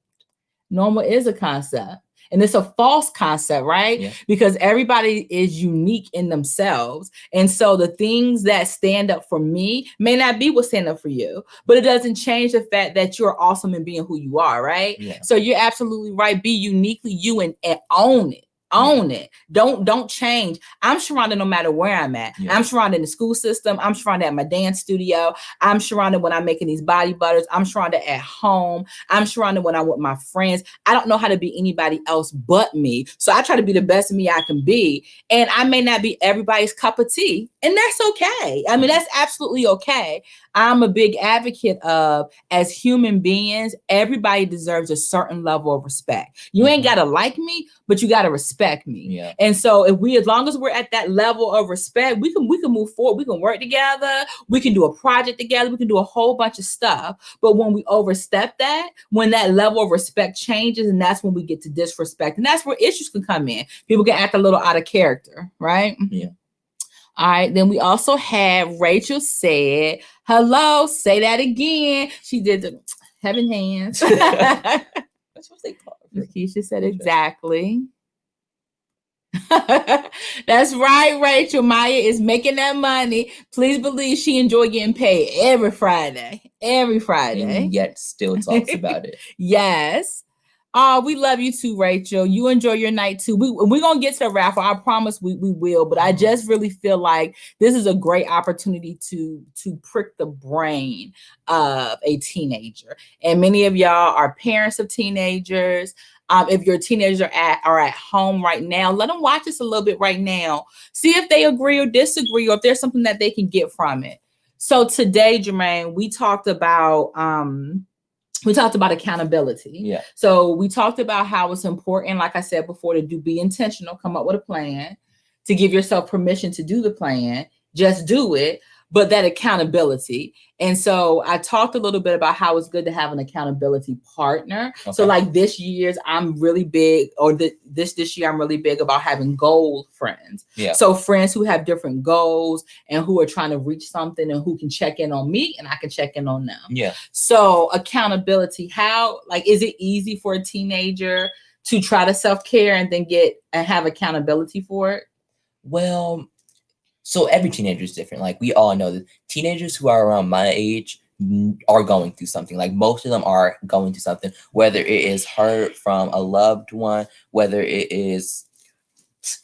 Normal is a concept. And it's a false concept, right? Yeah. Because everybody is unique in themselves. And so the things that stand up for me may not be what stand up for you, but it doesn't change the fact that you're awesome in being who you are, right? Yeah. So you're absolutely right. Be uniquely you and own it. Own it. Don't change. I'm Sharonda no matter where I'm at. Yeah. I'm Sharonda in the school system. I'm Sharonda at my dance studio. I'm Sharonda when I'm making these body butters. I'm Sharonda at home. I'm Sharonda when I'm with my friends. I don't know how to be anybody else but me. So I try to be the best me I can be. And I may not be everybody's cup of tea. And that's okay. I mean, that's absolutely okay. I'm a big advocate of, as human beings, everybody deserves a certain level of respect. You ain't got to like me, but you got to respect me. Yeah. And so as long as we're at that level of respect, we can move forward. We can work together. We can do a project together. We can do a whole bunch of stuff. But when we overstep that, when that level of respect changes, and that's when we get to disrespect. And that's where issues can come in. People can act a little out of character, right? Yeah. All right. Then we also have Rachel said, hello, say that again. She did the heaven hands. That's what they call it. Keisha said exactly. That's right, Rachel. Maya is making that money. Please believe she enjoy getting paid every Friday. Every Friday. And yet still talks about it. Yes. Oh, we love you too, Rachel. You enjoy your night too. We're going to get to the raffle. I promise we will. But I just really feel like this is a great opportunity to prick the brain of a teenager. And many of y'all are parents of teenagers. If your teenagers are at home right now, let them watch this a little bit right now. See if they agree or disagree, or if there's something that they can get from it. So today, Jermaine, we talked about accountability. Yeah. So we talked about how it's important, like I said before, to be intentional, come up with a plan, to give yourself permission to do the plan, just do it, but that accountability. And so I talked a little bit about how it's good to have an accountability partner. Okay. So like this year I'm really big about having goal friends. Yeah. So friends who have different goals and who are trying to reach something and who can check in on me and I can check in on them. Yeah. So accountability, how, like, is it easy for a teenager to try to self-care and then have accountability for it? Well, so every teenager is different. Like we all know that teenagers who are around my age are going through something. Like most of them are going through something, whether it is hurt from a loved one, whether it is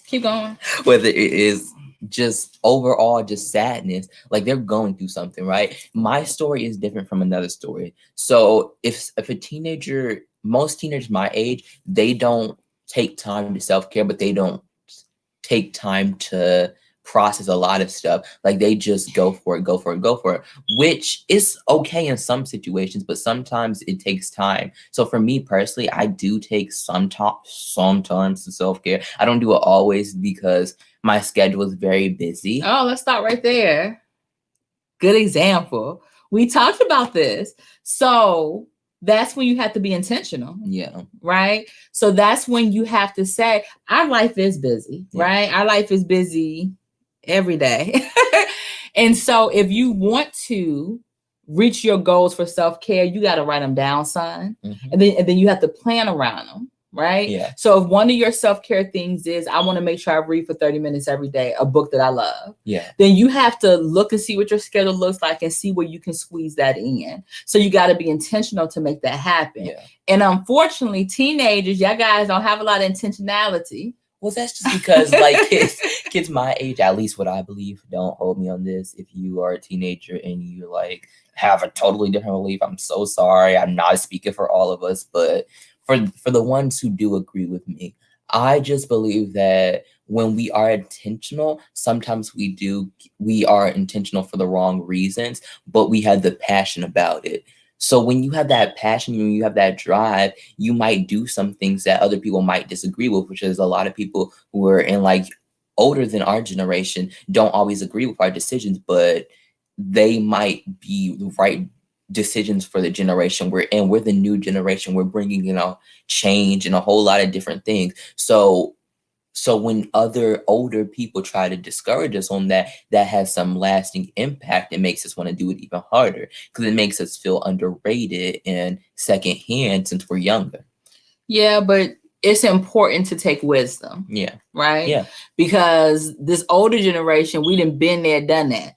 keep going, whether it is just overall just sadness, like they're going through something, right? My story is different from another story. So if a teenager, most teenagers my age, they don't take time to self-care, but they don't take time to process a lot of stuff. Like they just go for it, which is okay in some situations, but sometimes it takes time. So for me personally, I do take sometimes to self-care. I don't do it always because my schedule is very busy. Oh, let's stop right there. Good example. We talked about this. So that's when you have to be intentional. Yeah. Right. So that's when you have to say, our life is busy, right? Our life is busy every day. And so if you want to reach your goals for self-care, you got to write them down, son. Mm-hmm. And then you have to plan around them. Right. Yeah. So if one of your self-care things is, I want to make sure I read for 30 minutes every day, a book that I love. Yeah. Then you have to look and see what your schedule looks like and see where you can squeeze that in. So you got to be intentional to make that happen. Yeah. And unfortunately, teenagers, y'all guys don't have a lot of intentionality. Well, that's just because like kids my age, at least what I believe, don't hold me on this. If you are a teenager and you like have a totally different belief, I'm so sorry. I'm not speaking for all of us, but for the ones who do agree with me, I just believe that when we are intentional, sometimes we are intentional for the wrong reasons, but we have the passion about it. So when you have that passion, when you have that drive, you might do some things that other people might disagree with, which is a lot of people who are in like older than our generation don't always agree with our decisions, but they might be the right decisions for the generation we're in. We're the new generation. We're bringing, change and a whole lot of different things. So when other older people try to discourage us on that has some lasting impact. It makes us want to do it even harder because it makes us feel underrated and secondhand since we're younger. Yeah, but it's important to take wisdom. Yeah. Right? Yeah. Because this older generation, we done been there, done that.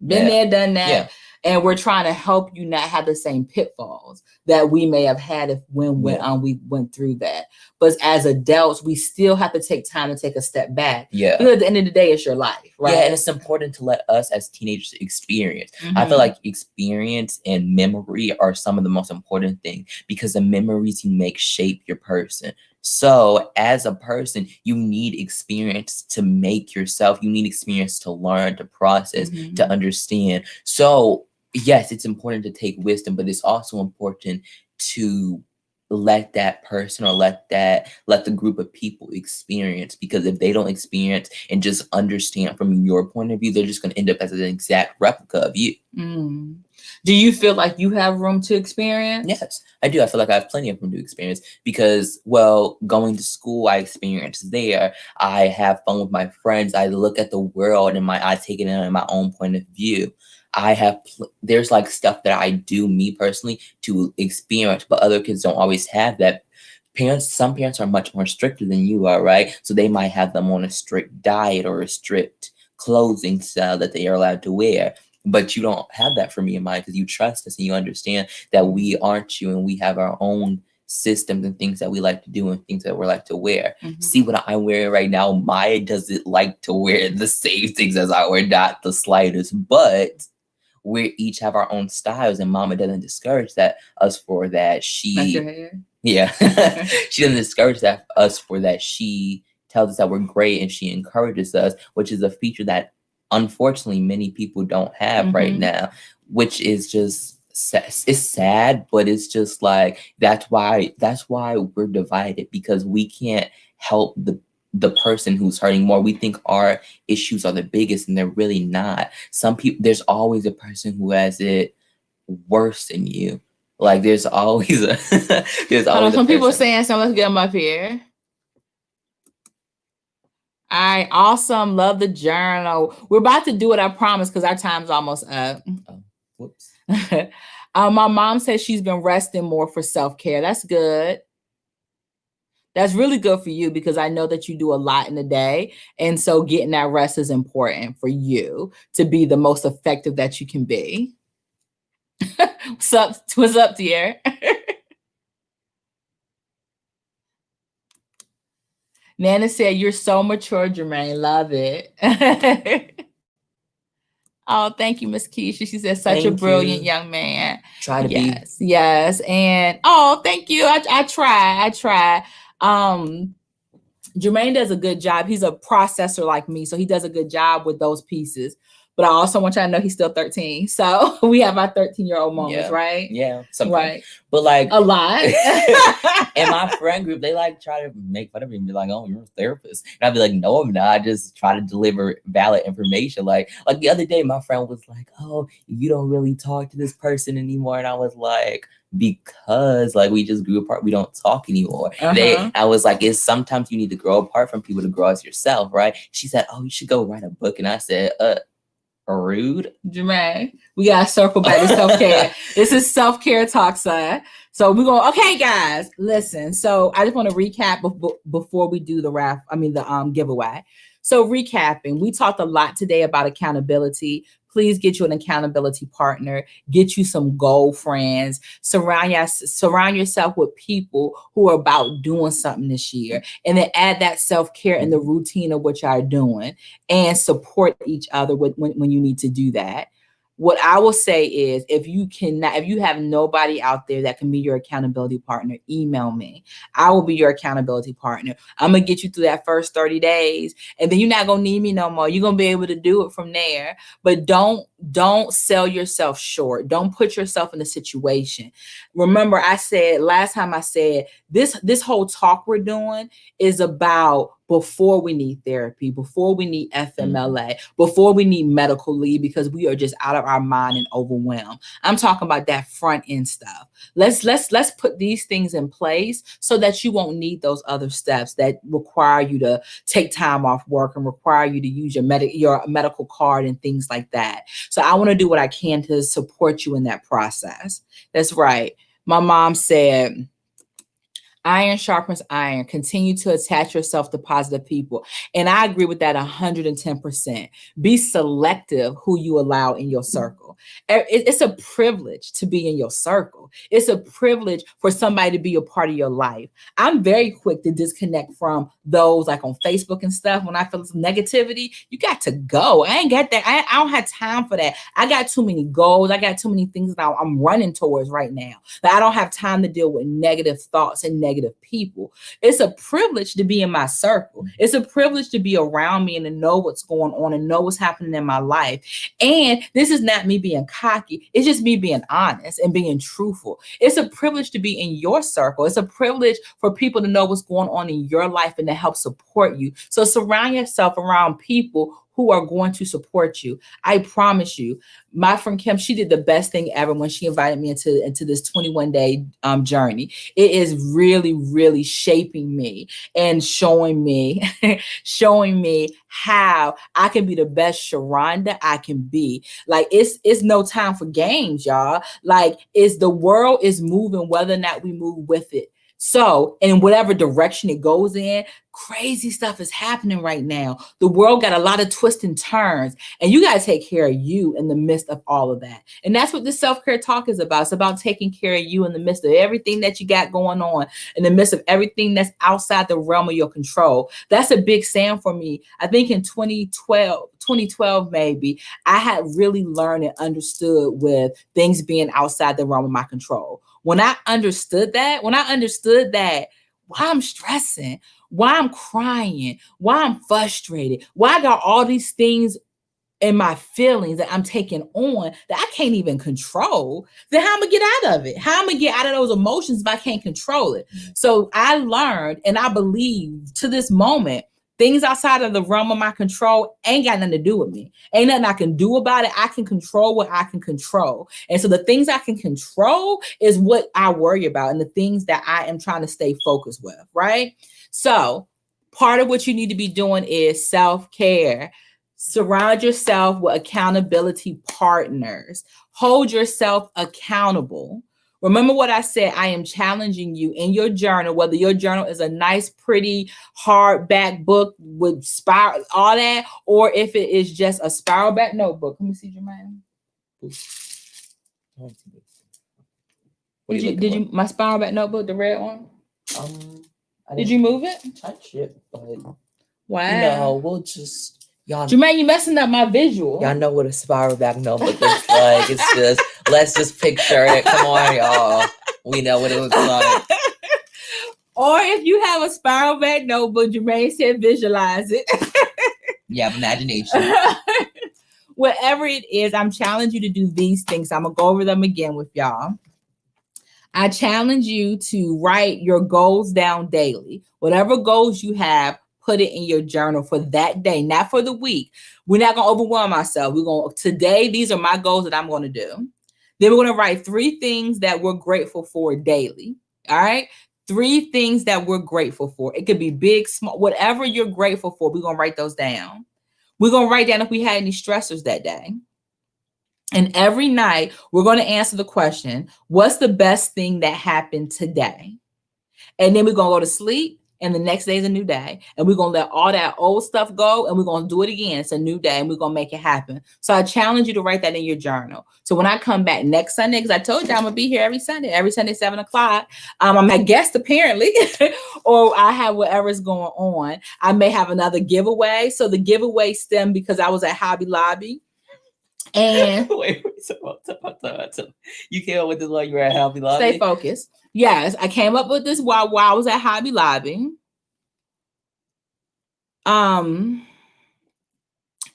There, done that. Yeah. And we're trying to help you not have the same pitfalls that we may have had when we went through that. But as adults, we still have to take time to take a step back. Yeah. Because at the end of the day, it's your life, right? Yeah, and it's important to let us as teenagers experience. Mm-hmm. I feel like experience and memory are some of the most important things because the memories you make shape your person. So as a person, you need experience to make yourself. You need experience to learn, to process, mm-hmm. to understand. So yes, it's important to take wisdom, but it's also important to let that person or let the group of people experience, because if they don't experience and just understand from your point of view, they're just going to end up as an exact replica of you. Mm. Do you feel like you have room to experience? Yes, I do. I feel like I have plenty of room to experience because, well, going to school, I experience there. I have fun with my friends. I look at the world and I take it in my own point of view. There's like stuff that I do, me personally, to experience, but other kids don't always have that. Some parents are much more stricter than you are, right? So they might have them on a strict diet or a strict clothing style that they are allowed to wear. But you don't have that for me and mine because you trust us and you understand that we aren't you and we have our own systems and things that we like to do and things that we like to wear. See what I'm wearing right now? Maya doesn't like to wear the same things as I wear, not the slightest, but we each have our own styles, and Mama doesn't discourage that us for that. Like your hair. Yeah, she doesn't discourage that us for that. She tells us that we're great, and she encourages us, which is a feature that unfortunately many people don't have right now, which is just it's sad, but it's just like that's why we're divided because we can't help the person who's hurting more. We think our issues are the biggest and they're really not. Some people, there's always a person who has it worse than you. Like there's always a there's always some people are person. saying so. Let's get them up here. All right, awesome. Love the journal. We're about to do it, I promise, because our time's almost up. Oh, whoops. My mom says she's been resting more for self-care. That's good. That's really good for you because I know that you do a lot in a day. And so getting that rest is important for you to be the most effective that you can be. What's up, dear? Nana said, you're so mature, Jermaine. Love it. Oh, thank you, Miss Keisha. She said, such a brilliant young man. Try to be. Yes. And thank you. I try. Jermaine does a good job. He's a processor like me, so he does a good job with those pieces. But I also want y'all to know he's still 13. So we have our 13-year-old moments, right? Yeah, something. Right. But like a lot. In my friend group, they like try to make fun of me and be like, "Oh, you're a therapist," and I'd be like, "No, I'm not. I just try to deliver valid information." Like the other day, my friend was like, "Oh, you don't really talk to this person anymore," and I was like, because like we just grew apart, we don't talk anymore. I was like, it's sometimes you need to grow apart from people to grow as yourself, right? She said, oh, you should go write a book. And I said, rude. Jermaine, we gotta circle back to self-care. This is self-care talk, son. So we're going, okay, guys, listen. So I just want to recap before we do the giveaway. So recapping, we talked a lot today about accountability. Please get you an accountability partner, get you some goal friends, surround yourself with people who are about doing something this year, and then add that self-care in the routine of what y'all are doing and support each other when you need to do that. What I will say is if you have nobody out there that can be your accountability partner, email me. I will be your accountability partner. I'm going to get you through that first 30 days and then you're not going to need me no more. You're going to be able to do it from there. But don't sell yourself short. Don't put yourself in a situation. Remember, last time I said this whole talk we're doing is about before we need therapy, before we need FMLA, before we need medical leave because we are just out of our mind and overwhelmed. I'm talking about that front end stuff. Let's put these things in place so that you won't need those other steps that require you to take time off work and require you to use your medical card and things like that. So I want to do what I can to support you in that process. That's right. My mom said, iron sharpens iron. Continue to attach yourself to positive people. And I agree with that 110%. Be selective who you allow in your circle. It's a privilege to be in your circle. It's a privilege for somebody to be a part of your life. I'm very quick to disconnect from those like on Facebook and stuff. When I feel some negativity, you got to go. I ain't got that. I don't have time for that. I got too many goals. I got too many things that I'm running towards right now that I don't have time to deal with negative thoughts and negative people. It's a privilege to be in my circle. It's a privilege to be around me and to know what's going on and know what's happening in my life. And this is not me being cocky. It's just me being honest and being truthful. It's a privilege to be in your circle. It's a privilege for people to know what's going on in your life and to help support you. So surround yourself around people who are going to support you. I promise you. My friend Kim, she did the best thing ever when she invited me into this 21-day journey. It is really, really shaping me and showing me how I can be the best Sharonda I can be. Like it's no time for games, y'all. Like the world is moving, whether or not we move with it. So, in whatever direction it goes in, crazy stuff is happening right now. The world got a lot of twists and turns, and you got to take care of you in the midst of all of that. And that's what this self-care talk is about. It's about taking care of you in the midst of everything that you got going on, in the midst of everything that's outside the realm of your control. That's a big saying for me. I think in 2012 maybe, I had really learned and understood with things being outside the realm of my control. When I understood that, why I'm stressing, why I'm crying, why I'm frustrated, why I got all these things in my feelings that I'm taking on that I can't even control, then how I'm gonna get out of it? How I'm gonna get out of those emotions if I can't control it? So I learned, and I believe to this moment, things outside of the realm of my control ain't got nothing to do with me. Ain't nothing I can do about it. I can control what I can control. And so the things I can control is what I worry about, and the things that I am trying to stay focused with, right? So part of what you need to be doing is self-care. Surround yourself with accountability partners. Hold yourself accountable. Remember what I said. I am challenging you in your journal, whether your journal is a nice, pretty, hardback book with spiral, all that, or if it is just a spiral back notebook. Let me see, Jermaine. Did you my spiral back notebook, the red one? Did you move it? Touch it, but wow. We'll just y'all. Jermaine, you messing up my visual. Y'all know what a spiral back notebook looks like. It's just let's just picture it. Come on, y'all. We know what it looks like. Or if you have a spiral back notebook, Jermaine said visualize it. You have imagination. Whatever it is, I'm challenging you to do these things. I'm going to go over them again with y'all. I challenge you to write your goals down daily. Whatever goals you have, put it in your journal for that day, not for the week. We're not going to overwhelm ourselves. Today, these are my goals that I'm going to do. Then we're going to write 3 things that we're grateful for daily. All right. 3 things that we're grateful for. It could be big, small, whatever you're grateful for. We're going to write those down. We're going to write down if we had any stressors that day. And every night we're going to answer the question, what's the best thing that happened today? And then we're going to go to sleep. And the next day is a new day. And we're going to let all that old stuff go. And we're going to do it again. It's a new day. And we're going to make it happen. So I challenge you to write that in your journal. So when I come back next Sunday, because I told you I'm going to be here every Sunday 7 o'clock. I'm a guest apparently, or I have whatever's going on. I may have another giveaway. So the giveaway stemmed because I was at Hobby Lobby. And wait, you came up with this while you were at Hobby Lobby? Stay focused. Yes, I came up with this while I was at Hobby Lobby.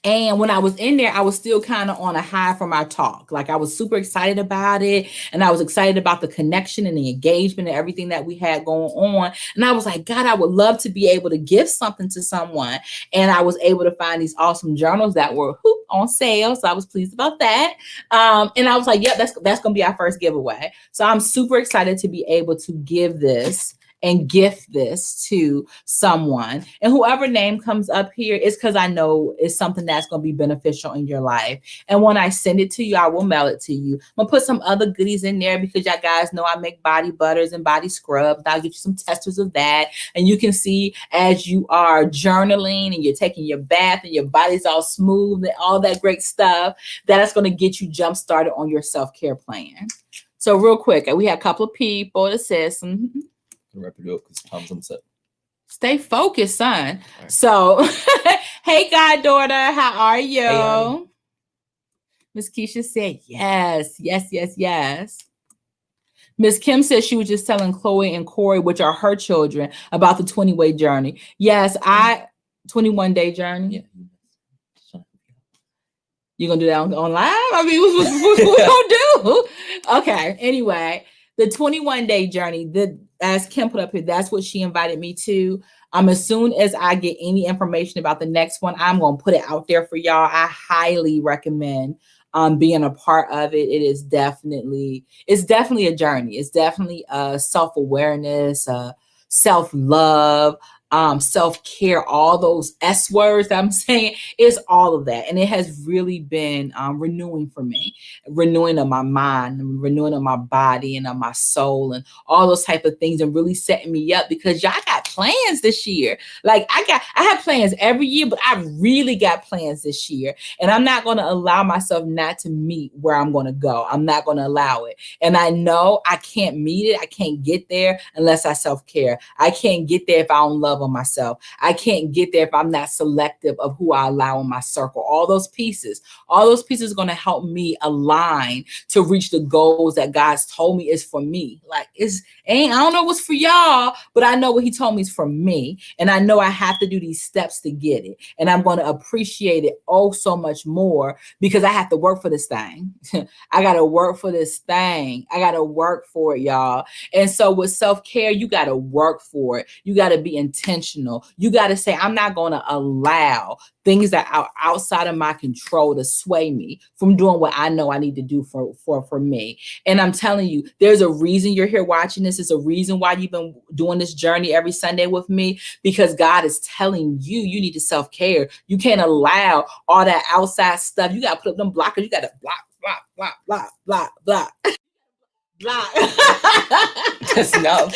And when I was in there, I was still kind of on a high from our talk. Like I was super excited about it. And I was excited about the connection and the engagement and everything that we had going on. And I was like, God, I would love to be able to give something to someone. And I was able to find these awesome journals that were on sale. So I was pleased about that. And I was like, yep, that's going to be our first giveaway. So I'm super excited to be able to give this and gift this to someone. And whoever name comes up here is because I know it's something that's going to be beneficial in your life. And when I send it to you, I will mail it to you. I'm going to put some other goodies in there because y'all guys know I make body butters and body scrubs. I'll get you some testers of that. And you can see as you are journaling and you're taking your bath and your body's all smooth and all that great stuff, that's going to get you jump started on your self-care plan. So real quick, we had a couple of people that says, wrap it up because time's almost up. Stay focused, son. Right. So, hey, goddaughter, how are you? Hey, Miss Keisha said, yes. Miss Kim said she was just telling Chloe and Corey, which are her children, about the 20-way journey. Yes, 21-day journey. Yeah. You gonna do that on live? I mean, what we gonna do? Okay. Anyway, the 21-day journey. As Kim put up here, that's what she invited me to. As soon as I get any information about the next one, I'm gonna put it out there for y'all. I highly recommend being a part of it. It's definitely a journey. It's definitely self-awareness, self-love, self-care, all those S words that I'm saying, is all of that. And it has really been renewing for me, renewing of my mind, renewing of my body and of my soul and all those type of things, and really setting me up because y'all got plans this year. Like I have plans every year, but I really got plans this year. And I'm not going to allow myself not to meet where I'm going to go. I'm not going to allow it. And I know I can't meet it. I can't get there unless I self-care. I can't get there if I don't love on myself. I can't get there if I'm not selective of who I allow in my circle. All those pieces are going to help me align to reach the goals that God's told me is for me. Like I don't know what's for y'all, but I know what he told me is for me. And I know I have to do these steps to get it. And I'm going to appreciate it oh so much more because I have to work for this thing. I got to work for this thing. I got to work for it, y'all. And so with self-care, you got to work for it. You got to be intentional. You got to say, I'm not going to allow things that are outside of my control to sway me from doing what I know I need to do for me. And I'm telling you, there's a reason you're here watching this. It's a reason why you've been doing this journey every Sunday with me, because God is telling you, you need to self-care. You can't allow all that outside stuff. You got to put up them blockers. You got to block, block, block, block, block, block. Block. That's enough.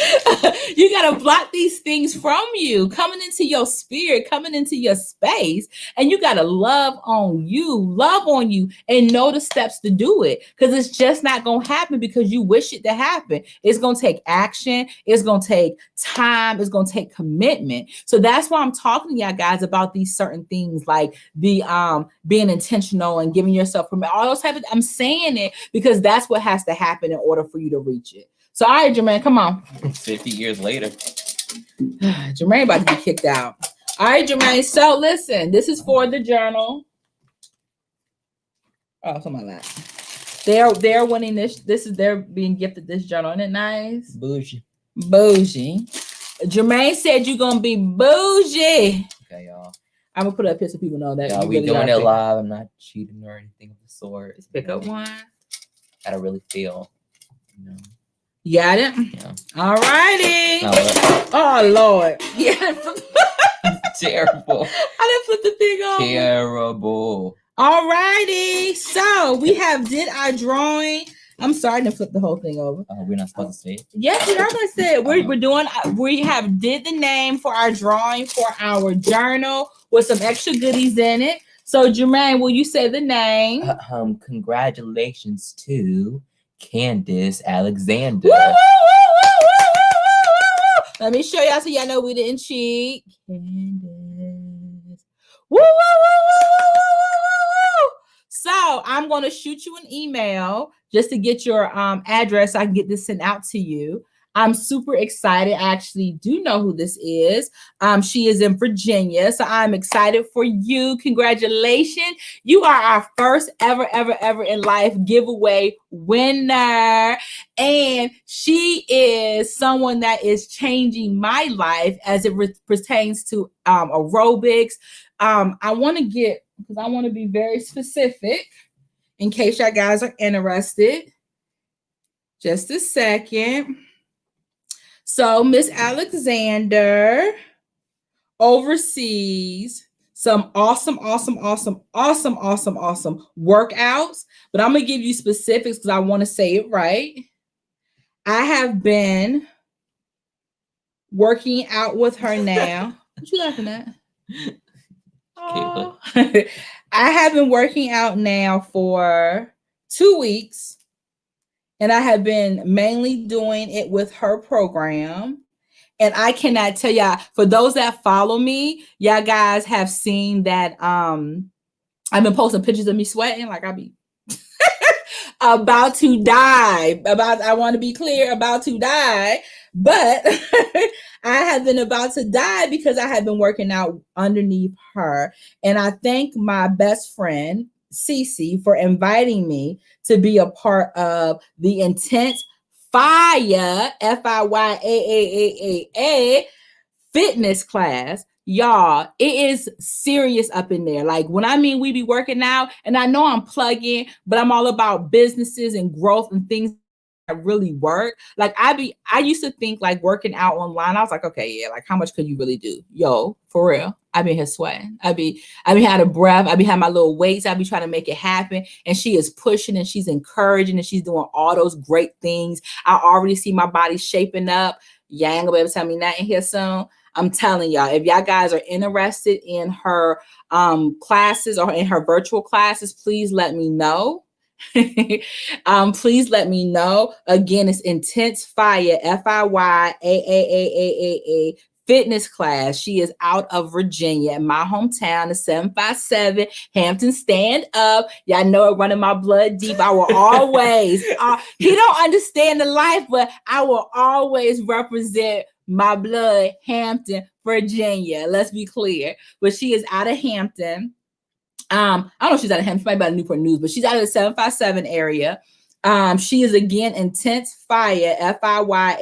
You got to block these things from you coming into your spirit, coming into your space, and you got to love on you and know the steps to do it, because it's just not going to happen because you wish it to happen. It's going to take action. It's going to take time. It's going to take commitment. So that's why I'm talking to y'all guys about these certain things, like the being intentional and giving yourself permission. All those type of, I'm saying it because that's what has to happen in order for you to reach it. So, all right, Jermaine, come on. 50 years later. Jermaine about to be kicked out. All right, Jermaine. So, listen, this is for the journal. Oh, something like that. They're winning this. They're being gifted this journal. Isn't it nice? Bougie. Jermaine said you're gonna be bougie. Okay, y'all. I'm gonna put up here so people know that. Y'all, we really doing it live. I'm not cheating or anything of the sort. Let's pick up one. Gotta really feel. You got it? Yeah. All righty. No, oh, Lord. Yeah. Terrible. I didn't flip the thing over. Terrible. All righty. So we have did our drawing. I'm sorry to flip the whole thing over. We're not supposed to say it? Yes, we are going to say it. We're doing, we have did the name for our drawing for our journal with some extra goodies in it. So Jermaine, will you say the name? Congratulations to Candace Alexander. Woo, woo, woo, woo, woo, woo, woo. Let me show y'all so y'all know we didn't cheat. Candace. Woo, woo, woo, woo, woo, woo, woo. So I'm going to shoot you an email just to get your address so I can get this sent out to you. I'm super excited. I actually do know who this is. She is in Virginia, so I'm excited for you. Congratulations. You are our first ever in life giveaway winner. And she is someone that is changing my life as it pertains to aerobics. I want to get, because I want to be very specific in case y'all guys are interested. Just a second. So Miss Alexander oversees some awesome workouts, but I'm going to give you specifics because I want to say it right. I have been working out with her now. What you laughing at? Oh. I have been working out now for 2 weeks. And I have been mainly doing it with her program. And I cannot tell y'all, for those that follow me, y'all guys have seen that I've been posting pictures of me sweating like I be about to die. I want to be clear, about to die. But I have been about to die because I have been working out underneath her. And I thank my best friend, Cece, for inviting me to be a part of the Intense Fire, FIYAAAA fitness class. Y'all, it is serious up in there. Like when I mean we be working out, and I know I'm plugging, but I'm all about businesses and growth and things really work. Like I used to think like working out online, I was like, okay, yeah, like how much could you really do? Yo, for real. I be here sweating. I be had a breath. I be having my little weights. I be trying to make it happen. And she is pushing and she's encouraging and she's doing all those great things. I already see my body shaping up. Y'all ain't gonna be able to tell me nothing here soon. I'm telling y'all, if y'all guys are interested in her classes or in her virtual classes, please let me know. Please let me know. Again, it's Intense Fire, FIYAAAAA fitness class. She is out of Virginia, in my hometown, the 757 Hampton. Stand up. Y'all know it running my blood deep. I will always, he don't understand the life, but I will always represent my blood, Hampton, Virginia. Let's be clear. But she is out of Hampton. I don't know if she's out of Hampton, she might be out of Newport News, but she's out of the 757 area. She is again Intense Fire, FIYAAAAA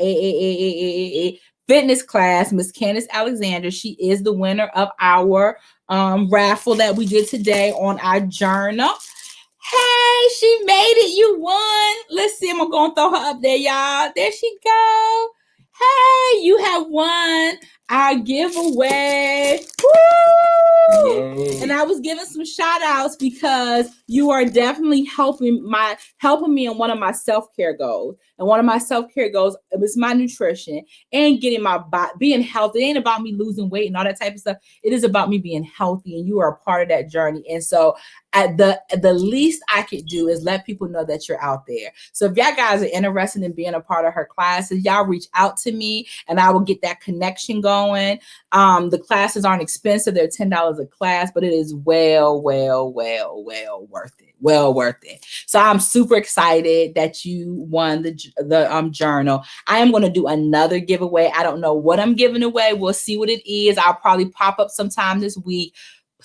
fitness class. Miss Candace Alexander. She is the winner of our raffle that we did today on our journal. Hey, she made it. You won. Let's see. I'm going to throw her up there, y'all. There she go. Hey, you have won our giveaway. Woo! Yay. And I was giving some shout outs because you are definitely helping me in one of my self-care goals. And one of my self-care goals is my nutrition and getting my body, being healthy. It ain't about me losing weight and all that type of stuff. It is about me being healthy, and you are a part of that journey. And so at the least I could do is let people know that you're out there. So if y'all guys are interested in being a part of her classes, y'all reach out to me and I will get that connection going. The classes aren't expensive. They're $10 a class, but it is well worth it. Well worth it. So I'm super excited that you won the journal. I am going to do another giveaway. I don't know what I'm giving away. We'll see what it is. I'll probably pop up sometime this week.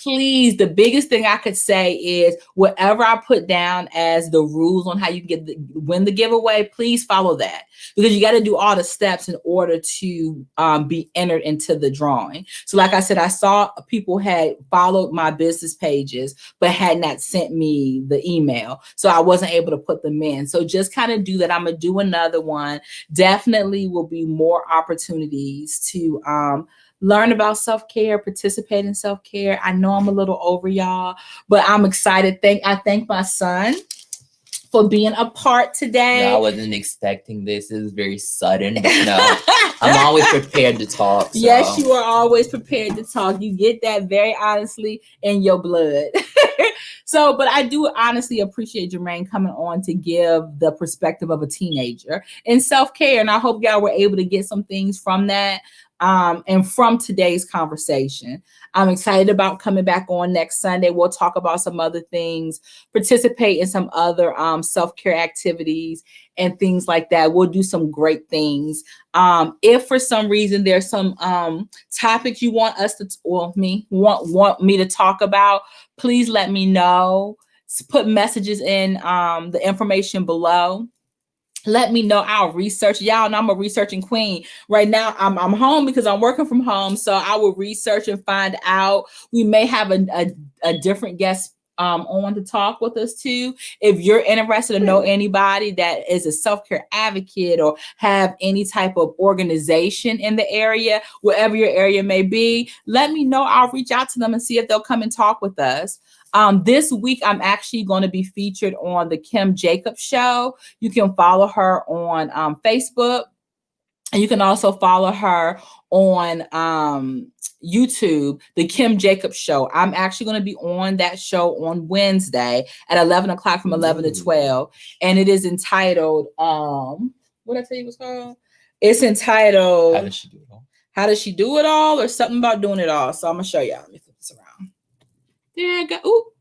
Please, the biggest thing I could say is whatever I put down as the rules on how you can win the giveaway, please follow that, because you got to do all the steps in order to be entered into the drawing. So like I said, I saw people had followed my business pages, but had not sent me the email. So I wasn't able to put them in. So just kind of do that. I'm going to do another one. Definitely will be more opportunities to learn about self-care, participate in self-care. I know I'm a little over y'all, but I'm excited. I thank my son for being a part today. No, I wasn't expecting this. It was very sudden. But no, I'm always prepared to talk. So. Yes, you are always prepared to talk. You get that very honestly in your blood. So, but I do honestly appreciate Jermaine coming on to give the perspective of a teenager in self-care. And I hope y'all were able to get some things from that. And from today's conversation. I'm excited about coming back on next Sunday. We'll talk about some other things, participate in some other self-care activities and things like that. We'll do some great things. If for some reason there's some topics you want us to, or want me to talk about, please let me know. Put messages in the information below. Let me know. I'll research. Y'all know I'm a researching queen. Right now, I'm home because I'm working from home. So I will research and find out. We may have a different guest on to talk with us too. If you're interested to know anybody that is a self-care advocate or have any type of organization in the area, wherever your area may be, let me know. I'll reach out to them and see if they'll come and talk with us. This week, I'm actually going to be featured on the Kim Jacobs Show. You can follow her on Facebook. And you can also follow her on YouTube, the Kim Jacobs Show. I'm actually going to be on that show on Wednesday at 11 o'clock from 11 to 12. And it is entitled, what did I tell you it was called? It's entitled, How Does She Do It All? How Does She Do It All? Or something about doing it all. So I'm going to show y'all. Let me flip this around. There I go. Ooh.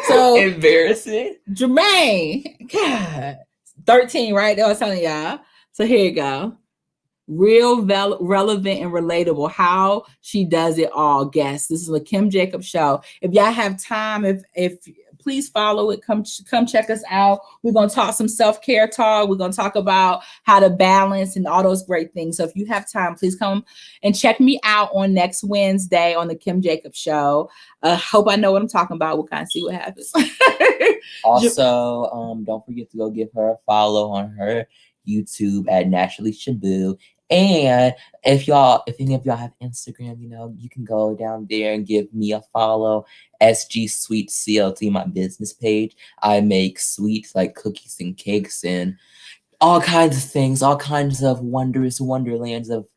So embarrassing. Jermaine, God, 13, right? That was telling y'all. So here you go. Real, relevant, and relatable. How she does it all. Guess this is the Kim Jacobs Show. If y'all have time, if please follow it. Come check us out. We're gonna talk some self-care talk. We're gonna talk about how to balance and all those great things. So if you have time, please come and check me out on next Wednesday on the Kim Jacobs Show. Hope I know what I'm talking about. We'll kind of see what happens. Also, don't forget to go give her a follow on her YouTube at Naturally Shaboo. And if any of y'all have Instagram, you can go down there and give me a follow. SG Sweet CLT, my business page. I make sweets like cookies and cakes and all kinds of things, all kinds of wondrous wonderlands of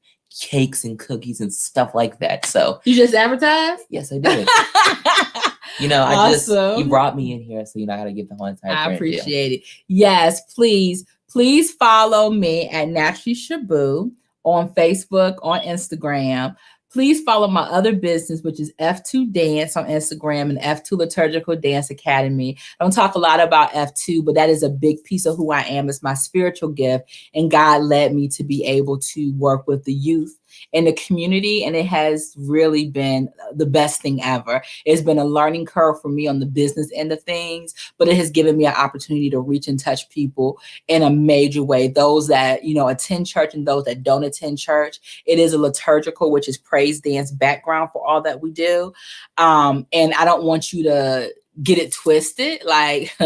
cakes and cookies and stuff like that. So you just advertise? Yes, I did. Awesome. You brought me in here, so I gotta give the whole entire I brand appreciate it. Yes, please follow me at Naturally Shaboo on Facebook, on Instagram. Please follow my other business, which is F2 Dance on Instagram and F2 Liturgical Dance Academy. I don't talk a lot about F2, but that is a big piece of who I am. It's my spiritual gift, and God led me to be able to work with the youth in the community, and it has really been the best thing ever. It's been a learning curve for me on the business end of things, but it has given me an opportunity to reach and touch people in a major way. Those that, attend church and those that don't attend church. It is a liturgical, which is praise dance background for all that we do. And I don't want you to get it twisted. Like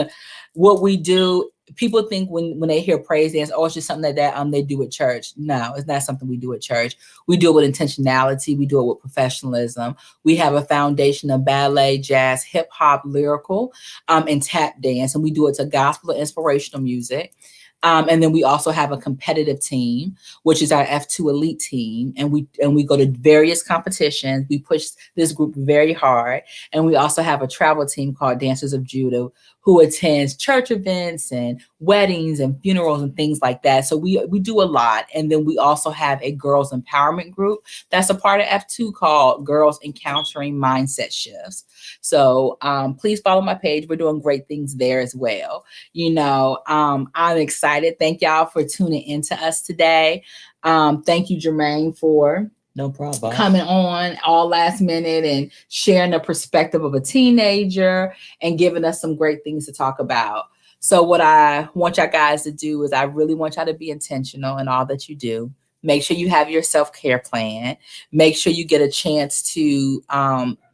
what we do, people think when they hear praise dance, it's just something that they do at church. No, it's not something we do at church. We do it with intentionality. We do it with professionalism. We have a foundation of ballet, jazz, hip hop, lyrical, and tap dance, and we do it to gospel and inspirational music. And then we also have a competitive team, which is our F2 elite team. And we go to various competitions. We push this group very hard. And we also have a travel team called Dancers of Judah, who attends church events and weddings and funerals and things like that. So we do a lot. And then we also have a girls empowerment group that's a part of F2 called Girls Encountering Mindset Shifts. So please follow my page. We're doing great things there as well. I'm excited. Thank y'all for tuning into us today. Thank you, Jermaine, for No problem. coming on all last minute and sharing the perspective of a teenager and giving us some great things to talk about. So what I want y'all guys to do is I really want y'all to be intentional in all that you do. Make sure you have your self-care plan. Make sure you get a chance to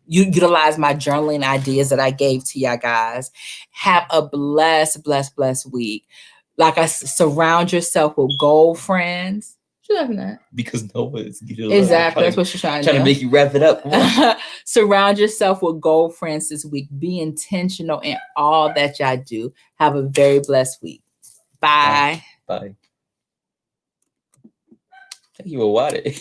you utilize my journaling ideas that I gave to y'all guys. Have a blessed week. Like surround yourself with goal friends. What you laughing at? Because no one's getting exactly. That's what she's trying to make you rev it up. Surround yourself with goal friends this week. Be intentional in all that y'all do. Have a very blessed week. Bye. Bye. Thank you for watching.